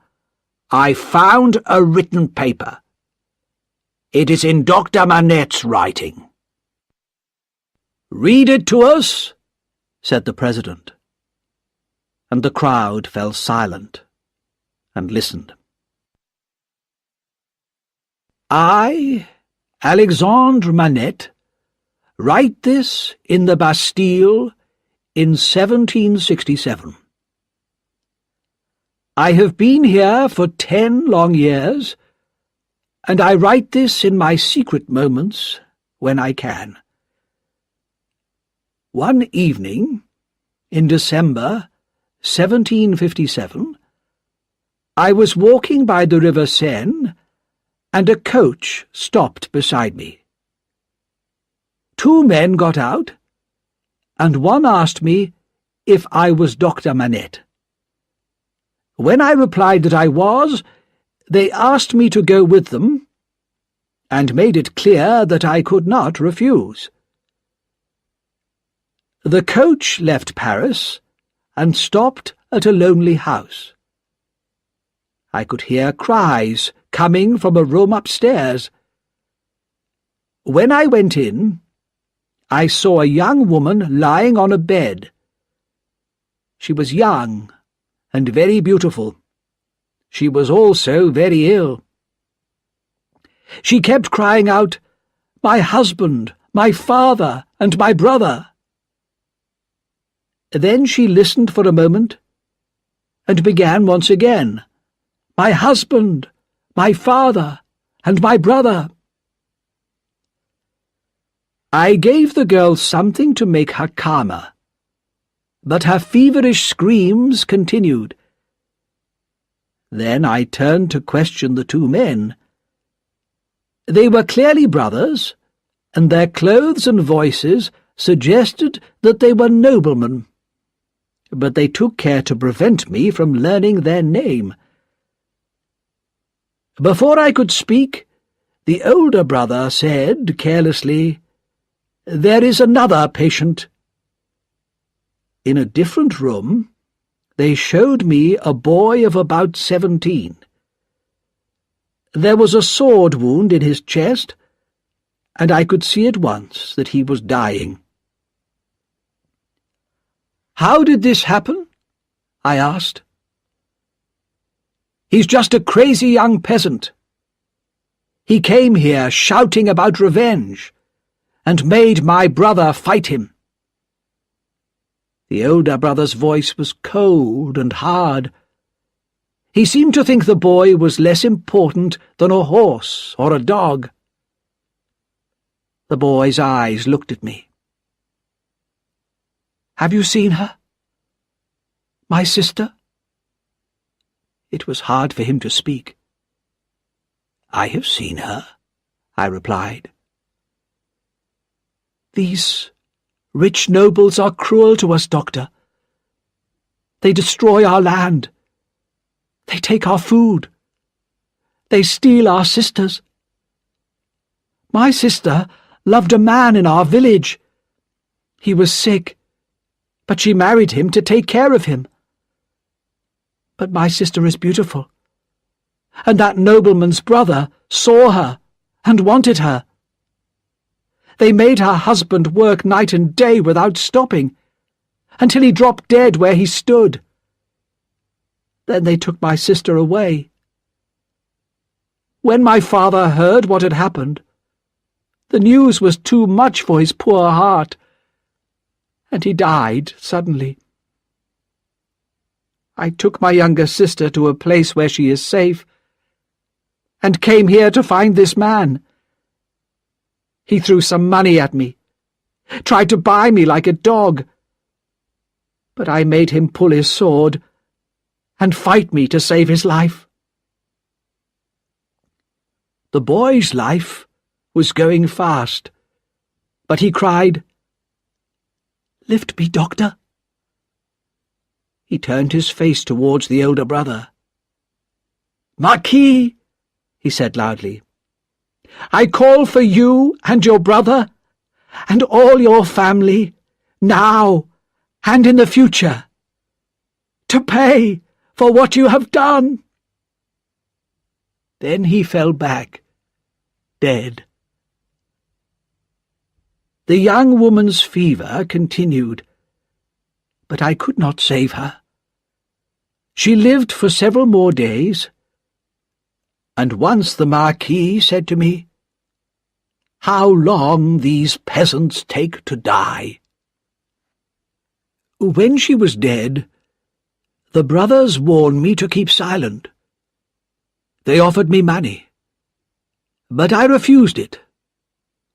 I found a written paper. It is in Dr. Manette's writing." "Read it to us," said the president, and the crowd fell silent and listened. "I, Alexandre Manette, write this in the Bastille in 1767. I have been here for 10 long years, and I write this in my secret moments when I can. One evening, in December 1757, I was walking by the river Seine, and a coach stopped beside me. 2 men got out, and one asked me if I was Dr. Manette. When I replied that I was, they asked me to go with them, and made it clear that I could not refuse. The coach left Paris and stopped at a lonely house. I could hear cries coming from a room upstairs. When I went in, I saw a young woman lying on a bed. She was young and very beautiful. She was also very ill. She kept crying out, 'My husband, my father, and my brother.' Then she listened for a moment, and began once again, 'My husband, my father, and my brother.' I gave the girl something to make her calmer, but her feverish screams continued. Then I turned to question the 2 men. They were clearly brothers, and their clothes and voices suggested that they were noblemen, but they took care to prevent me from learning their name. Before I could speak, the older brother said carelessly, "There is another patient." In a different room, they showed me a boy of about 17. There was a sword wound in his chest, and I could see at once that he was dying. "How did this happen?" I asked. "He's just a crazy young peasant. He came here shouting about revenge, and made my brother fight him." The older brother's voice was cold and hard. He seemed to think the boy was less important than a horse or a dog. The boy's eyes looked at me. "Have you seen her? My sister?" It was hard for him to speak. "I have seen her," I replied. "These rich nobles are cruel to us, Doctor. They destroy our land. They take our food. They steal our sisters. My sister loved a man in our village. He was sick, but she married him to take care of him. But my sister is beautiful, and that nobleman's brother saw her and wanted her. They made her husband work night and day without stopping, until he dropped dead where he stood. Then they took my sister away. When my father heard what had happened, the news was too much for his poor heart, and he died suddenly. I took my younger sister to a place where she is safe, and came here to find this man. He threw some money at me, tried to buy me like a dog, but I made him pull his sword and fight me to save his life." The boy's life was going fast, but he cried, "Lift me, Doctor." He turned his face towards the older brother. "Marquis," he said loudly, "I call for you and your brother and all your family, now and in the future, to pay for what you have done." Then he fell back, dead. The young woman's fever continued, but I could not save her. She lived for several more days, and once the Marquis said to me, "How long these peasants take to die." When she was dead, the brothers warned me to keep silent. They offered me money, but I refused it,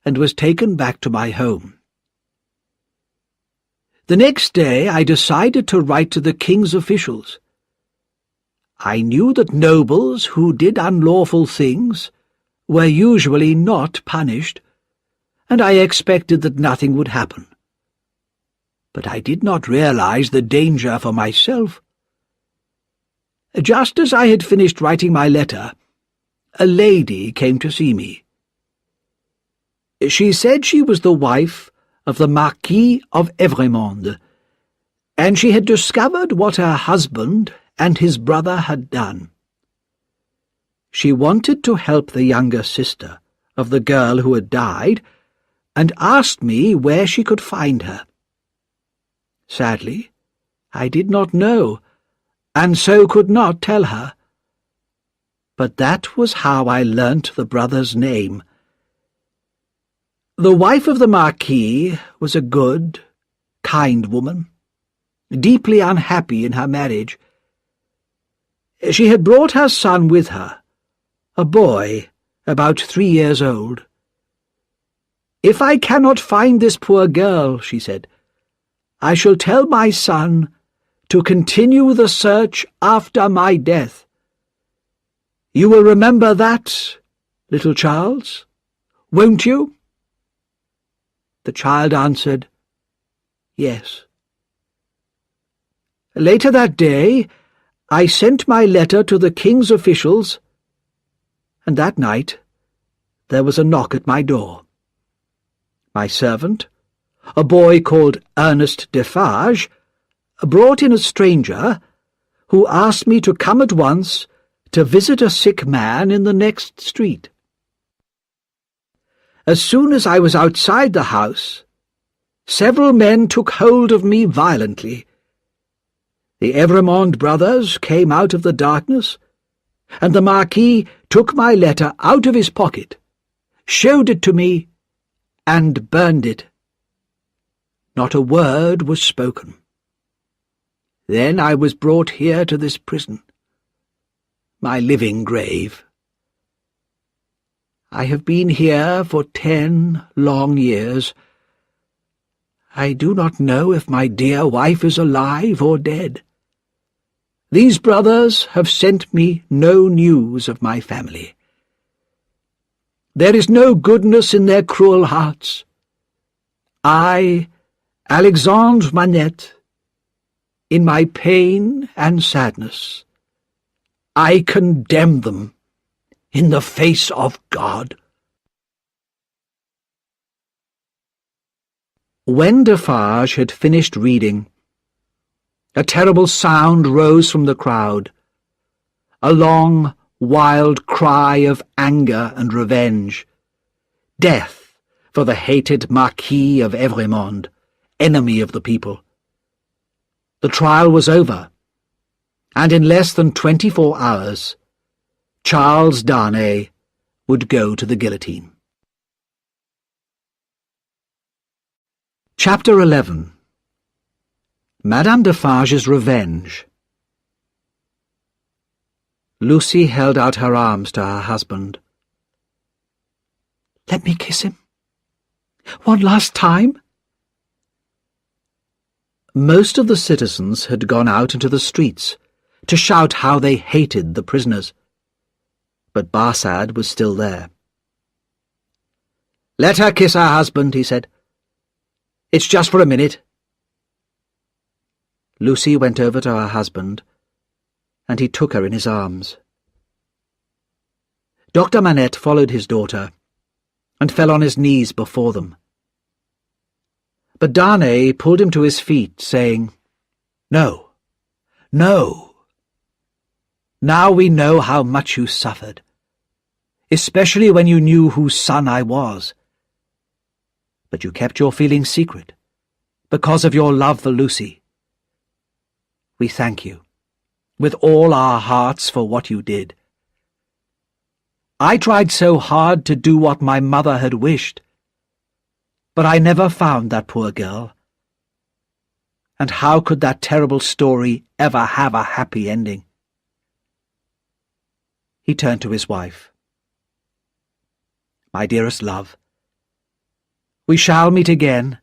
and was taken back to my home. The next day I decided to write to the king's officials. I knew that nobles who did unlawful things were usually not punished, and I expected that nothing would happen. But I did not realize the danger for myself. Just as I had finished writing my letter, a lady came to see me. She said she was the wife of the Marquis of Evrémonde, and she had discovered what her husband and his brother had done. She wanted to help the younger sister of the girl who had died, and asked me where she could find her. Sadly, I did not know, and so could not tell her. But that was how I learnt the brother's name. The wife of the Marquis was a good, kind woman, deeply unhappy in her marriage. She had brought her son with her, a boy about 3 years old. "If I cannot find this poor girl," she said, "I shall tell my son to continue the search after my death. You will remember that, little Charles, won't you?" The child answered, Yes. Later that day, I sent my letter to the king's officials, and that night there was a knock at my door. My servant, a boy called Ernest Defarge, brought in a stranger who asked me to come at once to visit a sick man in the next street. As soon as I was outside the house, several men took hold of me violently. The Evremond brothers came out of the darkness, and the Marquis took my letter out of his pocket, showed it to me, and burned it. Not a word was spoken. Then I was brought here to this prison, my living grave. I have been here for 10 long years. I do not know if my dear wife is alive or dead. These brothers have sent me no news of my family. There is no goodness in their cruel hearts. I, Alexandre Manette, in my pain and sadness, I condemn them in the face of God. When Defarge had finished reading, a terrible sound rose from the crowd, a long, wild cry of anger and revenge. Death for the hated Marquis of Evremond, enemy of the people. The trial was over, and in less than 24 hours, Charles Darnay would go to the guillotine. Chapter 11. Madame Defarge's Revenge. Lucy held out her arms to her husband. "Let me kiss him. One last time." Most of the citizens had gone out into the streets to shout how they hated the prisoners, but Barsad was still there. "Let her kiss her husband," he said. "It's just for a minute." Lucy went over to her husband, and he took her in his arms. Dr. Manette followed his daughter, and fell on his knees before them. But Darnay pulled him to his feet, saying, "No, no. Now we know how much you suffered, especially when you knew whose son I was. But you kept your feelings secret, because of your love for Lucy. We thank you, with all our hearts, for what you did. I tried so hard to do what my mother had wished, but I never found that poor girl. And how could that terrible story ever have a happy ending?" He turned to his wife. "My dearest love, we shall meet again,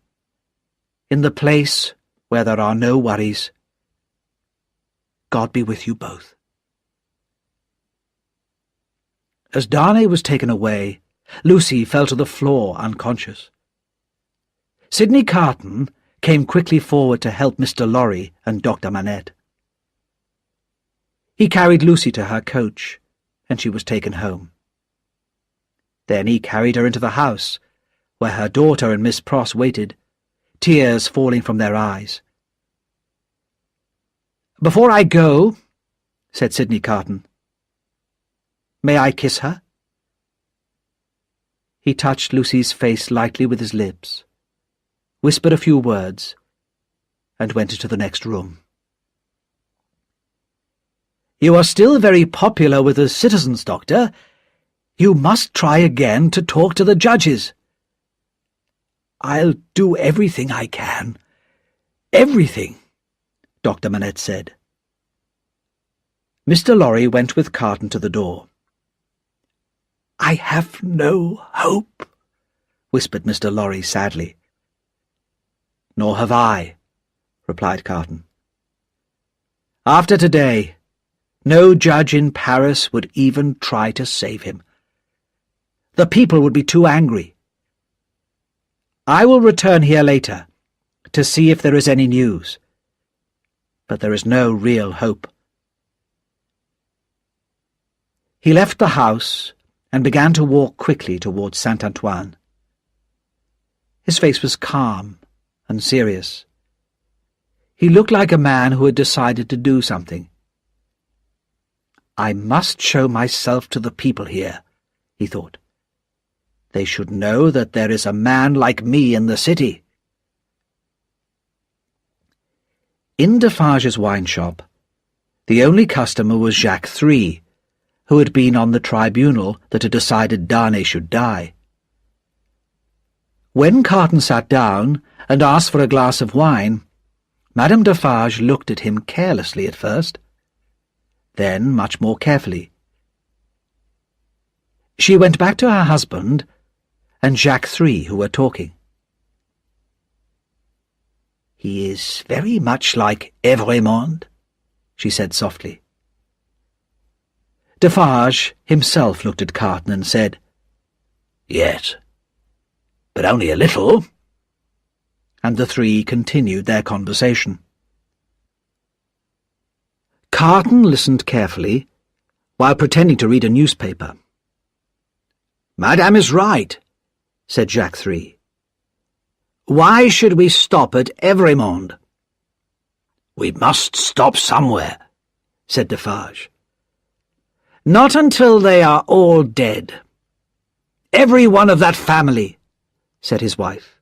in the place where there are no worries. God be with you both." As Darnay was taken away, Lucy fell to the floor unconscious. Sidney Carton came quickly forward to help Mr. Lorry and Dr. Manette. He carried Lucy to her coach, and she was taken home. Then he carried her into the house, where her daughter and Miss Pross waited, tears falling from their eyes. "Before I go," said Sidney Carton, "may I kiss her?" He touched Lucy's face lightly with his lips, whispered a few words, and went into the next room. "You are still very popular with the citizens, Doctor. You must try again to talk to the judges." "I'll do everything I can. Everything," Dr. Manette said. Mr. Lorry went with Carton to the door. "I have no hope," whispered Mr. Lorry sadly. "Nor have I," replied Carton. "After today, no judge in Paris would even try to save him. The people would be too angry. I will return here later to see if there is any news. But there is no real hope. He left the house and began to walk quickly towards Saint-Antoine. His face was calm and serious. He looked like a man who had decided to do something. "I must show myself to the people here," he thought. "They should know that there is a man like me in the city." In Defarge's wine shop, the only customer was Jacques III, who had been on the tribunal that had decided Darnay should die. When Carton sat down and asked for a glass of wine, Madame Defarge looked at him carelessly at first, then much more carefully. She went back to her husband and Jacques III, who were talking. "He is very much like Evrémonde," she said softly. Defarge himself looked at Carton and said, "Yes, but only a little," and the three continued their conversation. Carton listened carefully, while pretending to read a newspaper. "Madame is right," said Jacques III. "Why should we stop at Evrémonde?" "We must stop somewhere," said Defarge. "Not until they are all dead. Every one of that family," said his wife.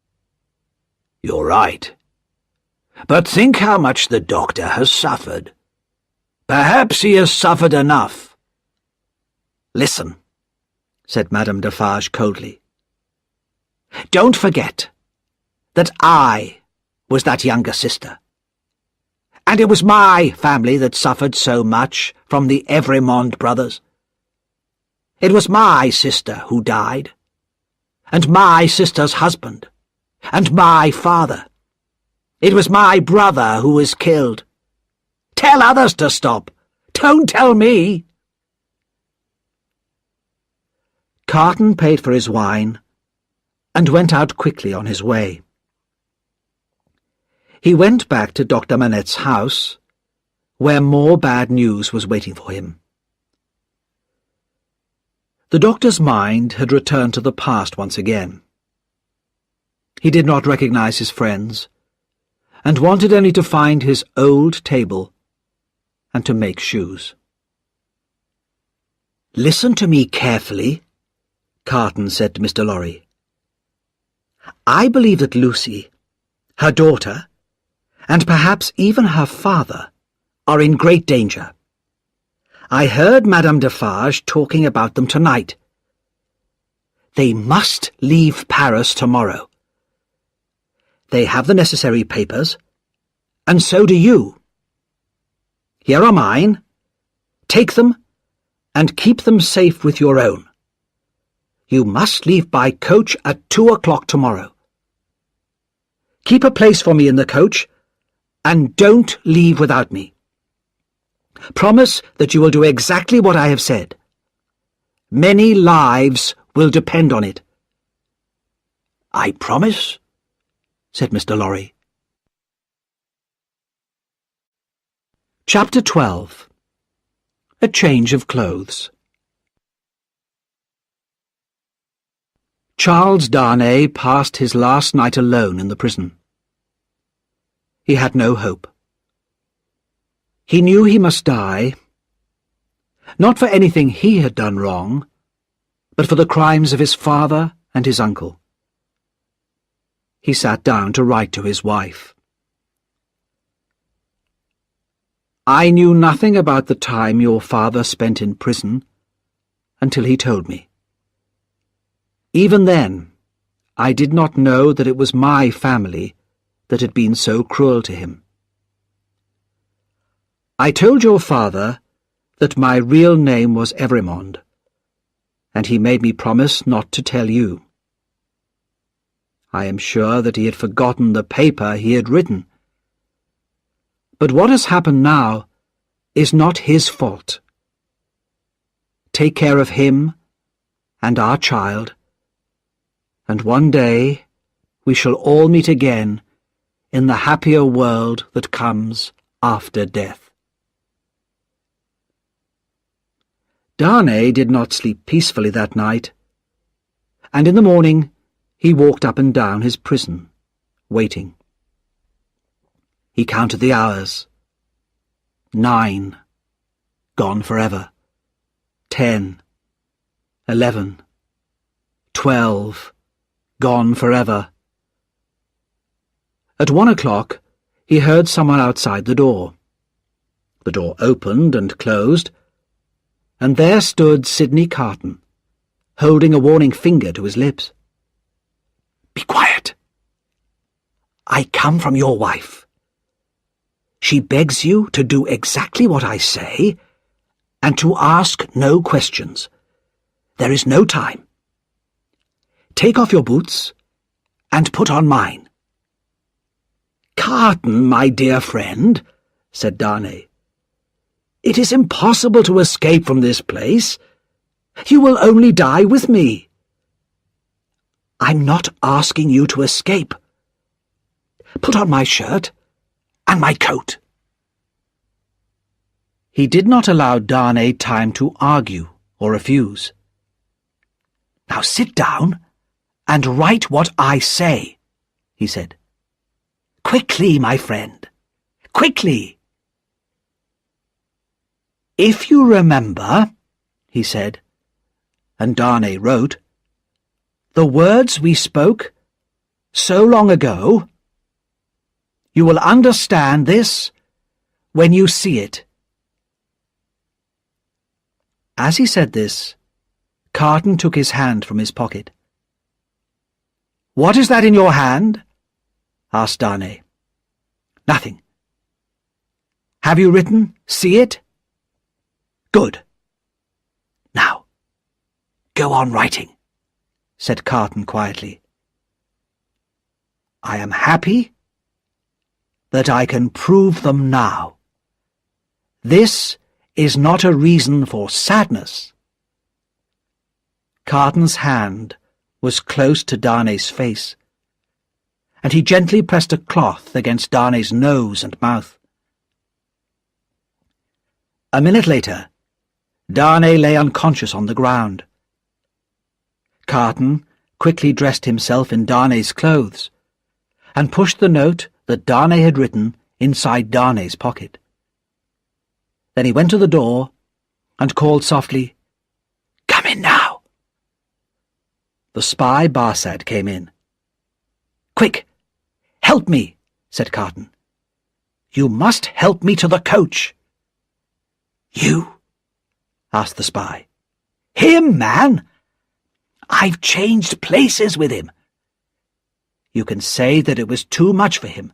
"You're right. But think how much the doctor has suffered. Perhaps he has suffered enough." "Listen," said Madame Defarge coldly. "Don't forget that I was that younger sister. And it was my family that suffered so much from the Evrémonde brothers. It was my sister who died, and my sister's husband, and my father. It was my brother who was killed. Tell others to stop. Don't tell me." Carton paid for his wine and went out quickly on his way. He went back to Dr. Manette's house, where more bad news was waiting for him. The doctor's mind had returned to the past once again. He did not recognize his friends, and wanted only to find his old table and to make shoes. "Listen to me carefully," Carton said to Mr. Lorry. "I believe that Lucy, her daughter, and perhaps even her father, are in great danger. I heard Madame Defarge talking about them tonight. They must leave Paris tomorrow. They have the necessary papers, and so do you. Here are mine. Take them, and keep them safe with your own. You must leave by coach at 2 o'clock tomorrow. Keep a place for me in the coach, and don't leave without me. Promise that you will do exactly what I have said. Many lives will depend on it." "I promise," said Mr. Lorry. Chapter 12. A Change of Clothes. Charles Darnay passed his last night alone in the prison. He had no hope. He knew he must die, not for anything he had done wrong, but for the crimes of his father and his uncle. He sat down to write to his wife. "I knew nothing about the time your father spent in prison until he told me. Even then, I did not know that it was my family that had been so cruel to him. I told your father that my real name was Evrémonde, and he made me promise not to tell you. I am sure that he had forgotten the paper he had written. But what has happened now is not his fault. Take care of him and our child, and one day we shall all meet again in the happier world that comes after death. Darnay did not sleep peacefully that night, and in the morning he walked up and down his prison, waiting. He counted the hours. 9, gone forever. 10, 11, 12, gone forever. At 1 o'clock, he heard someone outside the door. The door opened and closed, and there stood Sidney Carton, holding a warning finger to his lips. "Be quiet. I come from your wife. She begs you to do exactly what I say and to ask no questions. There is no time. Take off your boots and put on mine." "Carton, my dear friend," said Darnay, "it is impossible to escape from this place. You will only die with me." "I'm not asking you to escape. Put on my shirt and my coat." He did not allow Darnay time to argue or refuse. "Now sit down and write what I say," he said. "Quickly, my friend, quickly." "If you remember," he said, and Darnay wrote, "the words we spoke so long ago, you will understand this when you see it." As he said this, Carton took his hand from his pocket. "What is that in your hand?" asked Darnay. "Nothing." "Have you written, 'See it'?" "Good. Now, go on writing," said Carton quietly. "I am happy that I can prove them now. This is not a reason for sadness." Carton's hand was close to Darnay's face, and he gently pressed a cloth against Darnay's nose and mouth. A minute later, Darnay lay unconscious on the ground. Carton quickly dressed himself in Darnay's clothes and pushed the note that Darnay had written inside Darnay's pocket. Then he went to the door and called softly, "Come in now." The spy Barsad came in. "Quick, help me," said Carton. "You must help me to the coach." "You?" asked the spy. "Him, man. I've changed places with him." "You can say that it was too much for him,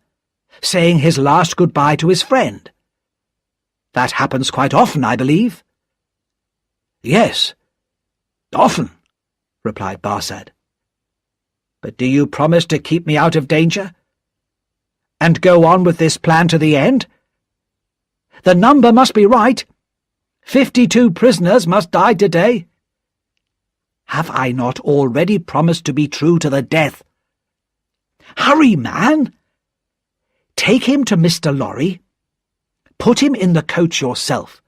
saying his last goodbye to his friend. That happens quite often, I believe." "Yes, often," replied Barsad. "But do you promise to keep me out of danger? And go on with this plan to the end? The number must be right. 52 prisoners must die today. Have I not already promised to be true to the death? Hurry, man! Take him to Mr. Lorry, put him in the coach yourself,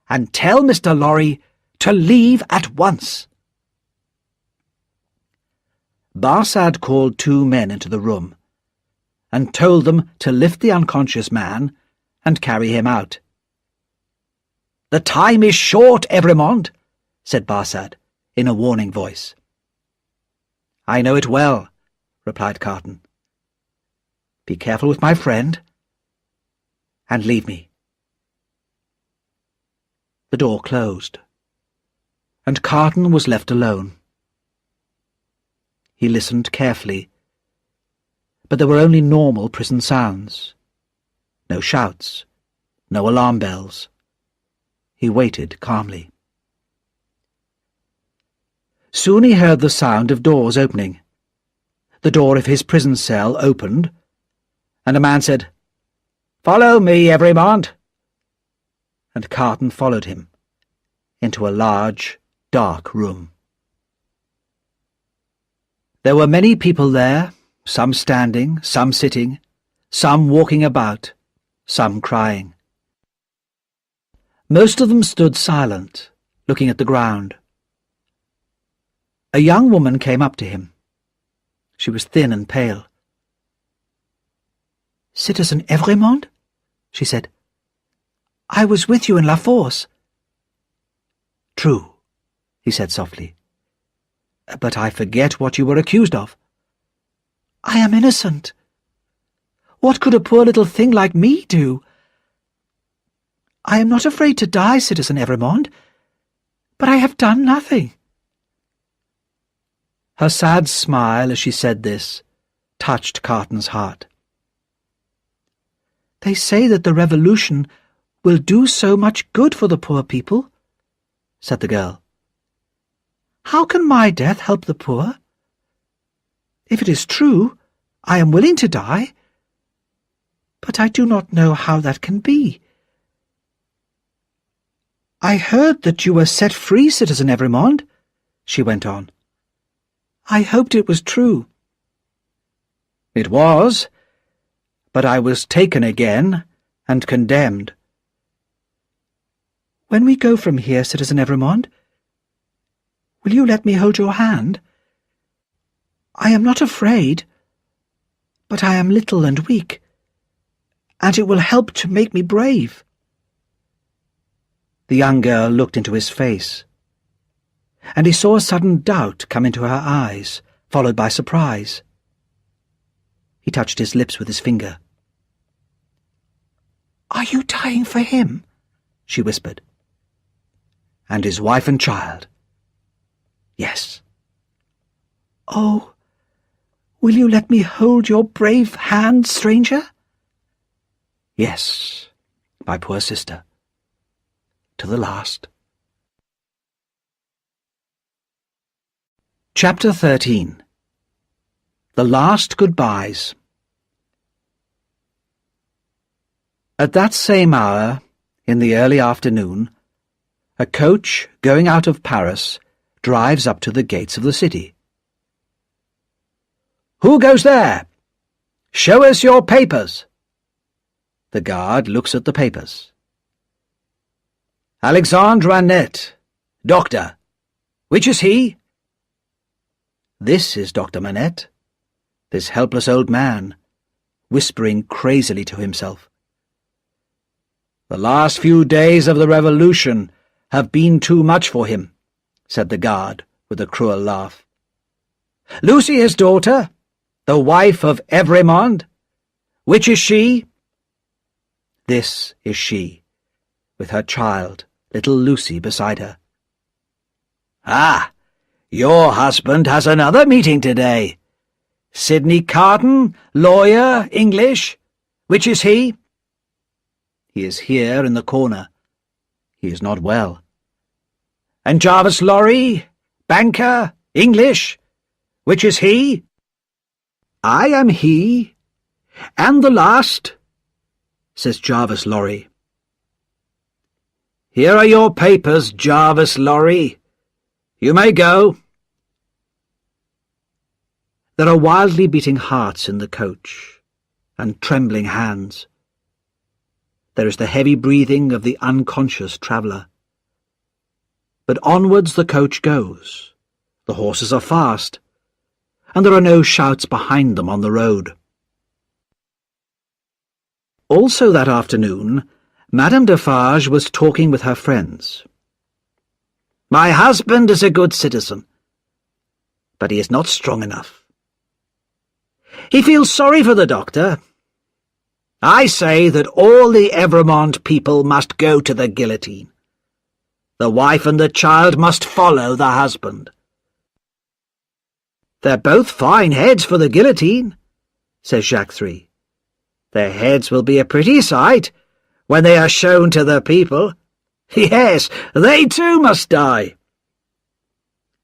and tell Mr. Lorry to leave at once." Barsad called 2 men into the room and told them to lift the unconscious man and carry him out. "The time is short, Evremond," said Barsad in a warning voice. "I know it well," replied Carton. "Be careful with my friend, and leave me." The door closed, and Carton was left alone. He listened carefully, but there were only normal prison sounds. No shouts, no alarm bells. He waited calmly. Soon he heard the sound of doors opening. The door of his prison cell opened, and a man said, "Follow me, Evremond," and Carton followed him into a large, dark room. There were many people there, some standing, some sitting, some walking about, some crying. Most of them stood silent, looking at the ground. A young woman came up to him. She was thin and pale. "Citizen Evremond?" she said. "I was with you in La Force." "True," he said softly. "But I forget what you were accused of." "I am innocent. What could a poor little thing like me do?" "I am not afraid to die, Citizen Evremond, but I have done nothing." Her sad smile as she said this touched Carton's heart. "They say that the revolution will do so much good for the poor people," said the girl. "How can my death help the poor? If it is true, I am willing to die, but I do not know how that can be." "I heard that you were set free, Citizen Evremond," she went on. "I hoped it was true." "It was, but I was taken again and condemned." "When we go from here, Citizen Evremond, will you let me hold your hand? I am not afraid, but I am little and weak, and it will help to make me brave." The young girl looked into his face, and he saw a sudden doubt come into her eyes, followed by surprise. He touched his lips with his finger. "Are you dying for him?" she whispered. "And his wife and child." "Yes." "Oh, will you let me hold your brave hand, stranger?" "Yes, my poor sister. To the last." Chapter 13. The Last Goodbyes. At that same hour, in the early afternoon, a coach going out of Paris drives up to the gates of the city. "Who goes there? Show us your papers." The guard looks at the papers. "Alexandre Annette, doctor. Which is he?" "This is Dr. Manette, this helpless old man, whispering crazily to himself. The last few days of the revolution have been too much for him," said the guard with a cruel laugh. "Lucy, his daughter, the wife of Evremond. Which is she?" "This is she, with her child, little Lucy, beside her." "Ah, your husband has another meeting today. Sidney Carton, lawyer, English. Which is he?" "He is here in the corner. He is not well." "And Jarvis Lorry, banker, English. Which is he?" "I am he, and the last," says Jarvis Lorry. "Here are your papers, Jarvis Lorry. You may go." There are wildly beating hearts in the coach, and trembling hands. There is the heavy breathing of the unconscious traveller. But onwards the coach goes. The horses are fast, and there are no shouts behind them on the road. Also that afternoon, Madame Defarge was talking with her friends. "My husband is a good citizen, but he is not strong enough. He feels sorry for the doctor. I say that all the Evremond people must go to the guillotine. The wife and the child must follow the husband." "They're both fine heads for the guillotine," says Jacques III. "Their heads will be a pretty sight when they are shown to the people. Yes, they too must die.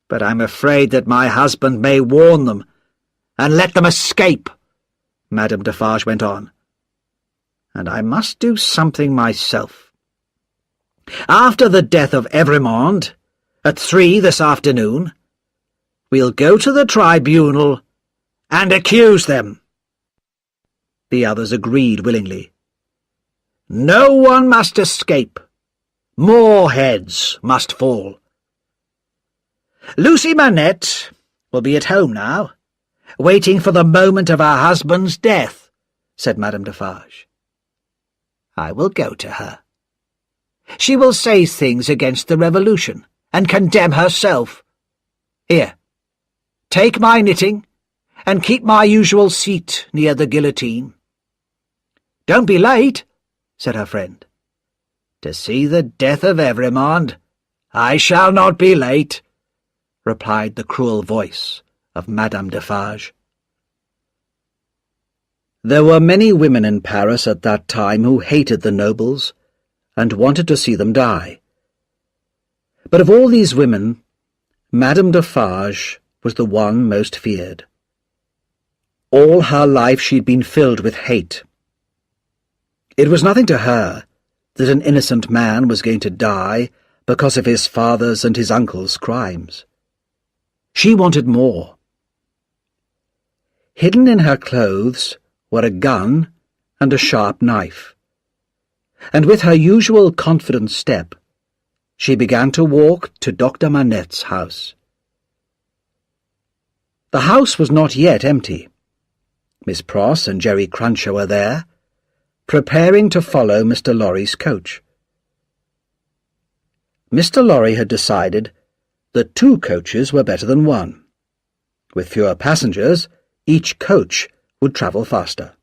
But I'm afraid that my husband may warn them and let them escape," Madame Defarge went on. "And I must do something myself. After the death of Evremond, at 3 this afternoon, we'll go to the tribunal and accuse them." The others agreed willingly. No one must escape. More heads must fall. Lucy Manette will be at home now, waiting for the moment of her husband's death, said Madame Defarge. I will go to her. She will say things against the revolution, and condemn herself. Here, take my knitting, and keep my usual seat near the guillotine. Don't be late, said her friend. To see the death of Evrémonde, I shall not be late, replied the cruel voice of Madame Defarge. There were many women in Paris at that time who hated the nobles and wanted to see them die. But of all these women, Madame Defarge was the one most feared. All her life she'd been filled with hate. It was nothing to her that an innocent man was going to die because of his father's and his uncle's crimes. She wanted more. Hidden in her clothes were a gun and a sharp knife, and with her usual confident step, she began to walk to Dr. Manette's house. The house was not yet empty. Miss Pross and Jerry Cruncher were there, preparing to follow Mr. Lorry's coach. Mr. Lorry had decided that 2 coaches were better than 1. With fewer passengers, each coach would travel faster.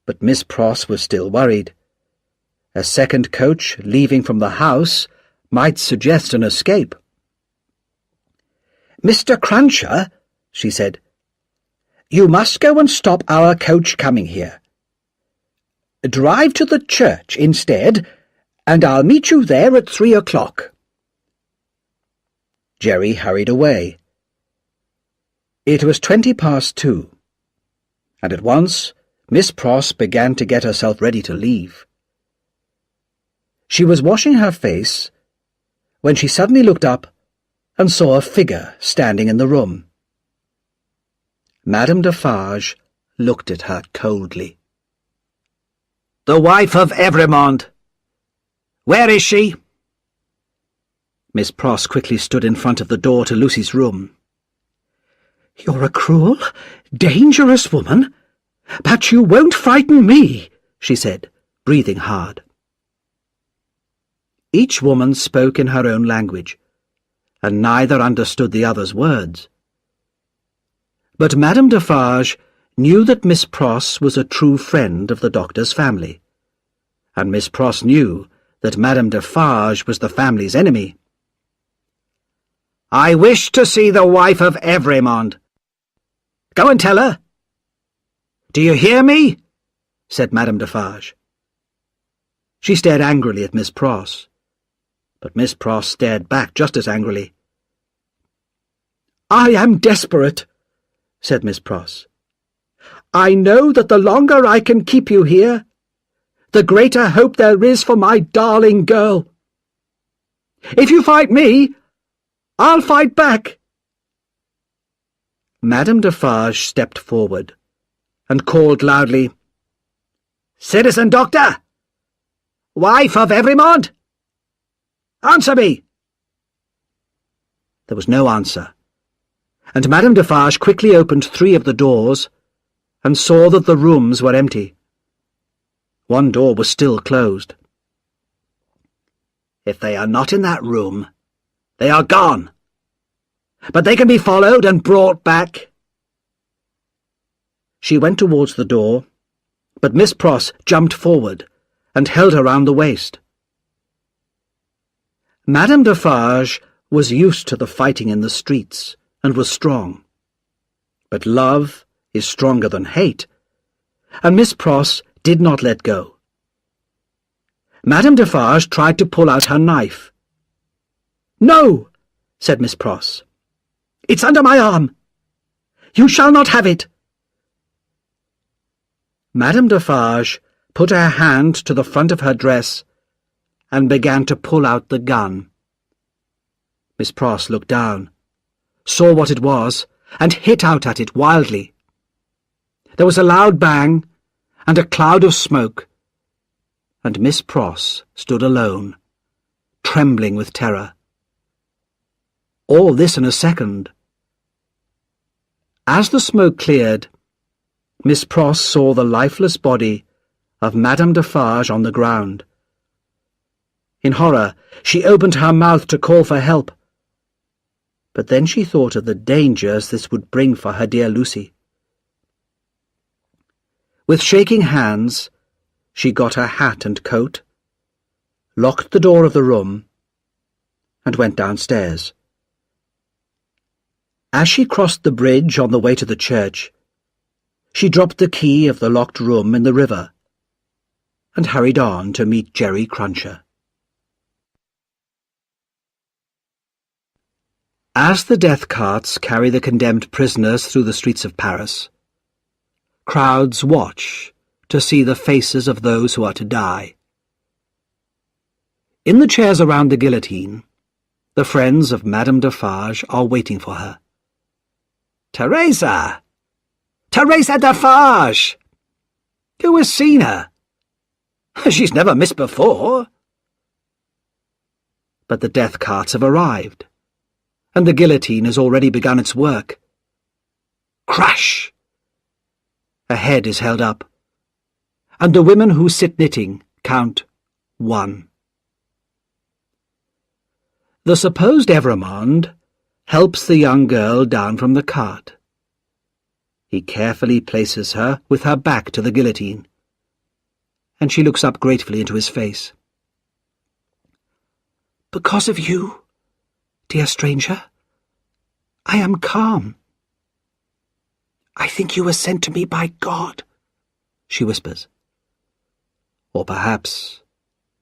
But Miss Pross was still worried. A second coach leaving from the house might suggest an escape. Mr. Cruncher, she said, you must go and stop our coach coming here. Drive to the church instead, and I'll meet you there at 3 o'clock. Jerry hurried away. It was 2:20, and at once Miss Pross began to get herself ready to leave. She was washing her face when she suddenly looked up and saw a figure standing in the room. Madame Defarge looked at her coldly. The wife of Evrémonde. Where is she? Miss Pross quickly stood in front of the door to Lucy's room. You're a cruel, dangerous woman, but you won't frighten me, she said, breathing hard. Each woman spoke in her own language, and neither understood the other's words. But Madame Defarge knew that Miss Pross was a true friend of the doctor's family, and Miss Pross knew that Madame Defarge was the family's enemy. I wish to see the wife of Evrémonde. Go and tell her. Do you hear me? Said Madame Defarge. She stared angrily at Miss Pross, but Miss Pross stared back just as angrily. I am desperate, said Miss Pross. I know that the longer I can keep you here, the greater hope there is for my darling girl. If you fight me, I'll fight back. Madame Defarge stepped forward and called loudly, Citizen Doctor! Wife of Evrémonde! Answer me! There was no answer, and Madame Defarge quickly opened 3 of the doors and saw that the rooms were empty. One door was still closed. If they are not in that room, they are gone. But they can be followed and brought back. She went towards the door, but Miss Pross jumped forward and held her round the waist. Madame Defarge was used to the fighting in the streets and was strong. But love is stronger than hate, and Miss Pross did not let go. Madame Defarge tried to pull out her knife. No, said Miss Pross. It's under my arm. You shall not have it. Madame Defarge put her hand to the front of her dress and began to pull out the gun. Miss Pross looked down, saw what it was, and hit out at it wildly. There was a loud bang and a cloud of smoke, and Miss Pross stood alone, trembling with terror. All this in a second. As the smoke cleared, Miss Pross saw the lifeless body of Madame Defarge on the ground. In horror, she opened her mouth to call for help, but then she thought of the dangers this would bring for her dear Lucy. With shaking hands, she got her hat and coat, locked the door of the room, and went downstairs. As she crossed the bridge on the way to the church, she dropped the key of the locked room in the river and hurried on to meet Jerry Cruncher. As the death carts carry the condemned prisoners through the streets of Paris, crowds watch to see the faces of those who are to die. In the chairs around the guillotine, the friends of Madame Defarge are waiting for her. "Teresa! Teresa Defarge! Who has seen her? She's never missed before." But the death carts have arrived, and the guillotine has already begun its work. Crash! A head is held up, and the women who sit knitting count 1. The supposed Evrémonde helps the young girl down from the cart. He carefully places her with her back to the guillotine, and she looks up gratefully into his face. "Because of you, dear stranger, I am calm. I think you were sent to me by God," she whispers. "Or perhaps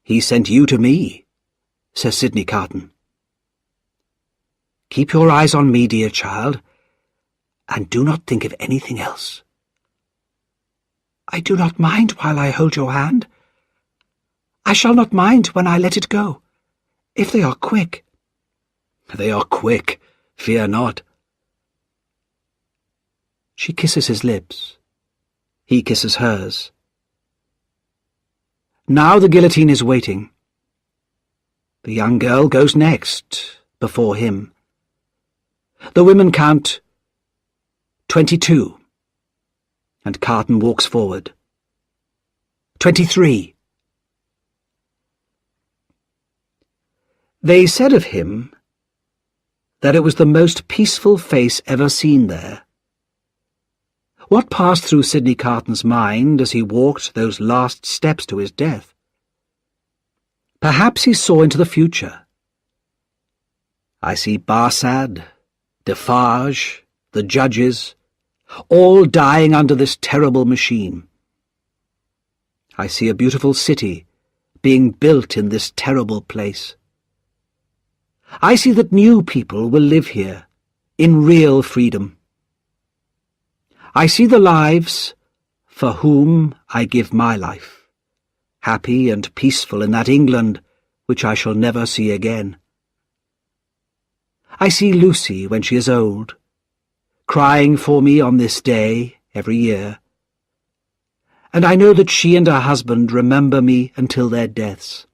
he sent you to me," says Sidney Carton. "Keep your eyes on me, dear child, and do not think of anything else." "I do not mind while I hold your hand. I shall not mind when I let it go, if they are quick." "They are quick, fear not." She kisses his lips. He kisses hers. Now the guillotine is waiting. The young girl goes next, before him. The women count 22, and Carton walks forward. 23. They said of him that it was the most peaceful face ever seen there. What passed through Sidney Carton's mind as he walked those last steps to his death? Perhaps he saw into the future. I see Barsad, Defarge, the judges, all dying under this terrible machine. I see a beautiful city being built in this terrible place. I see that new people will live here, in real freedom. I see the lives for whom I give my life, happy and peaceful in that England which I shall never see again. I see Lucy when she is old, crying for me on this day every year, and I know that she and her husband remember me until their deaths.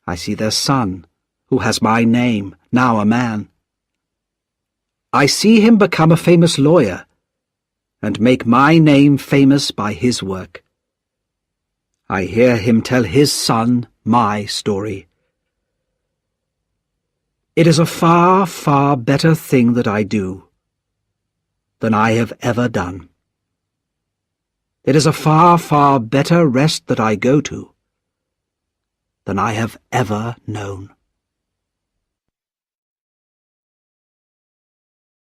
I see their son, who has my name, now a man. I see him become a famous lawyer, and make my name famous by his work. I hear him tell his son my story. It is a far, far better thing that I do than I have ever done. It is a far, far better rest that I go to than I have ever known.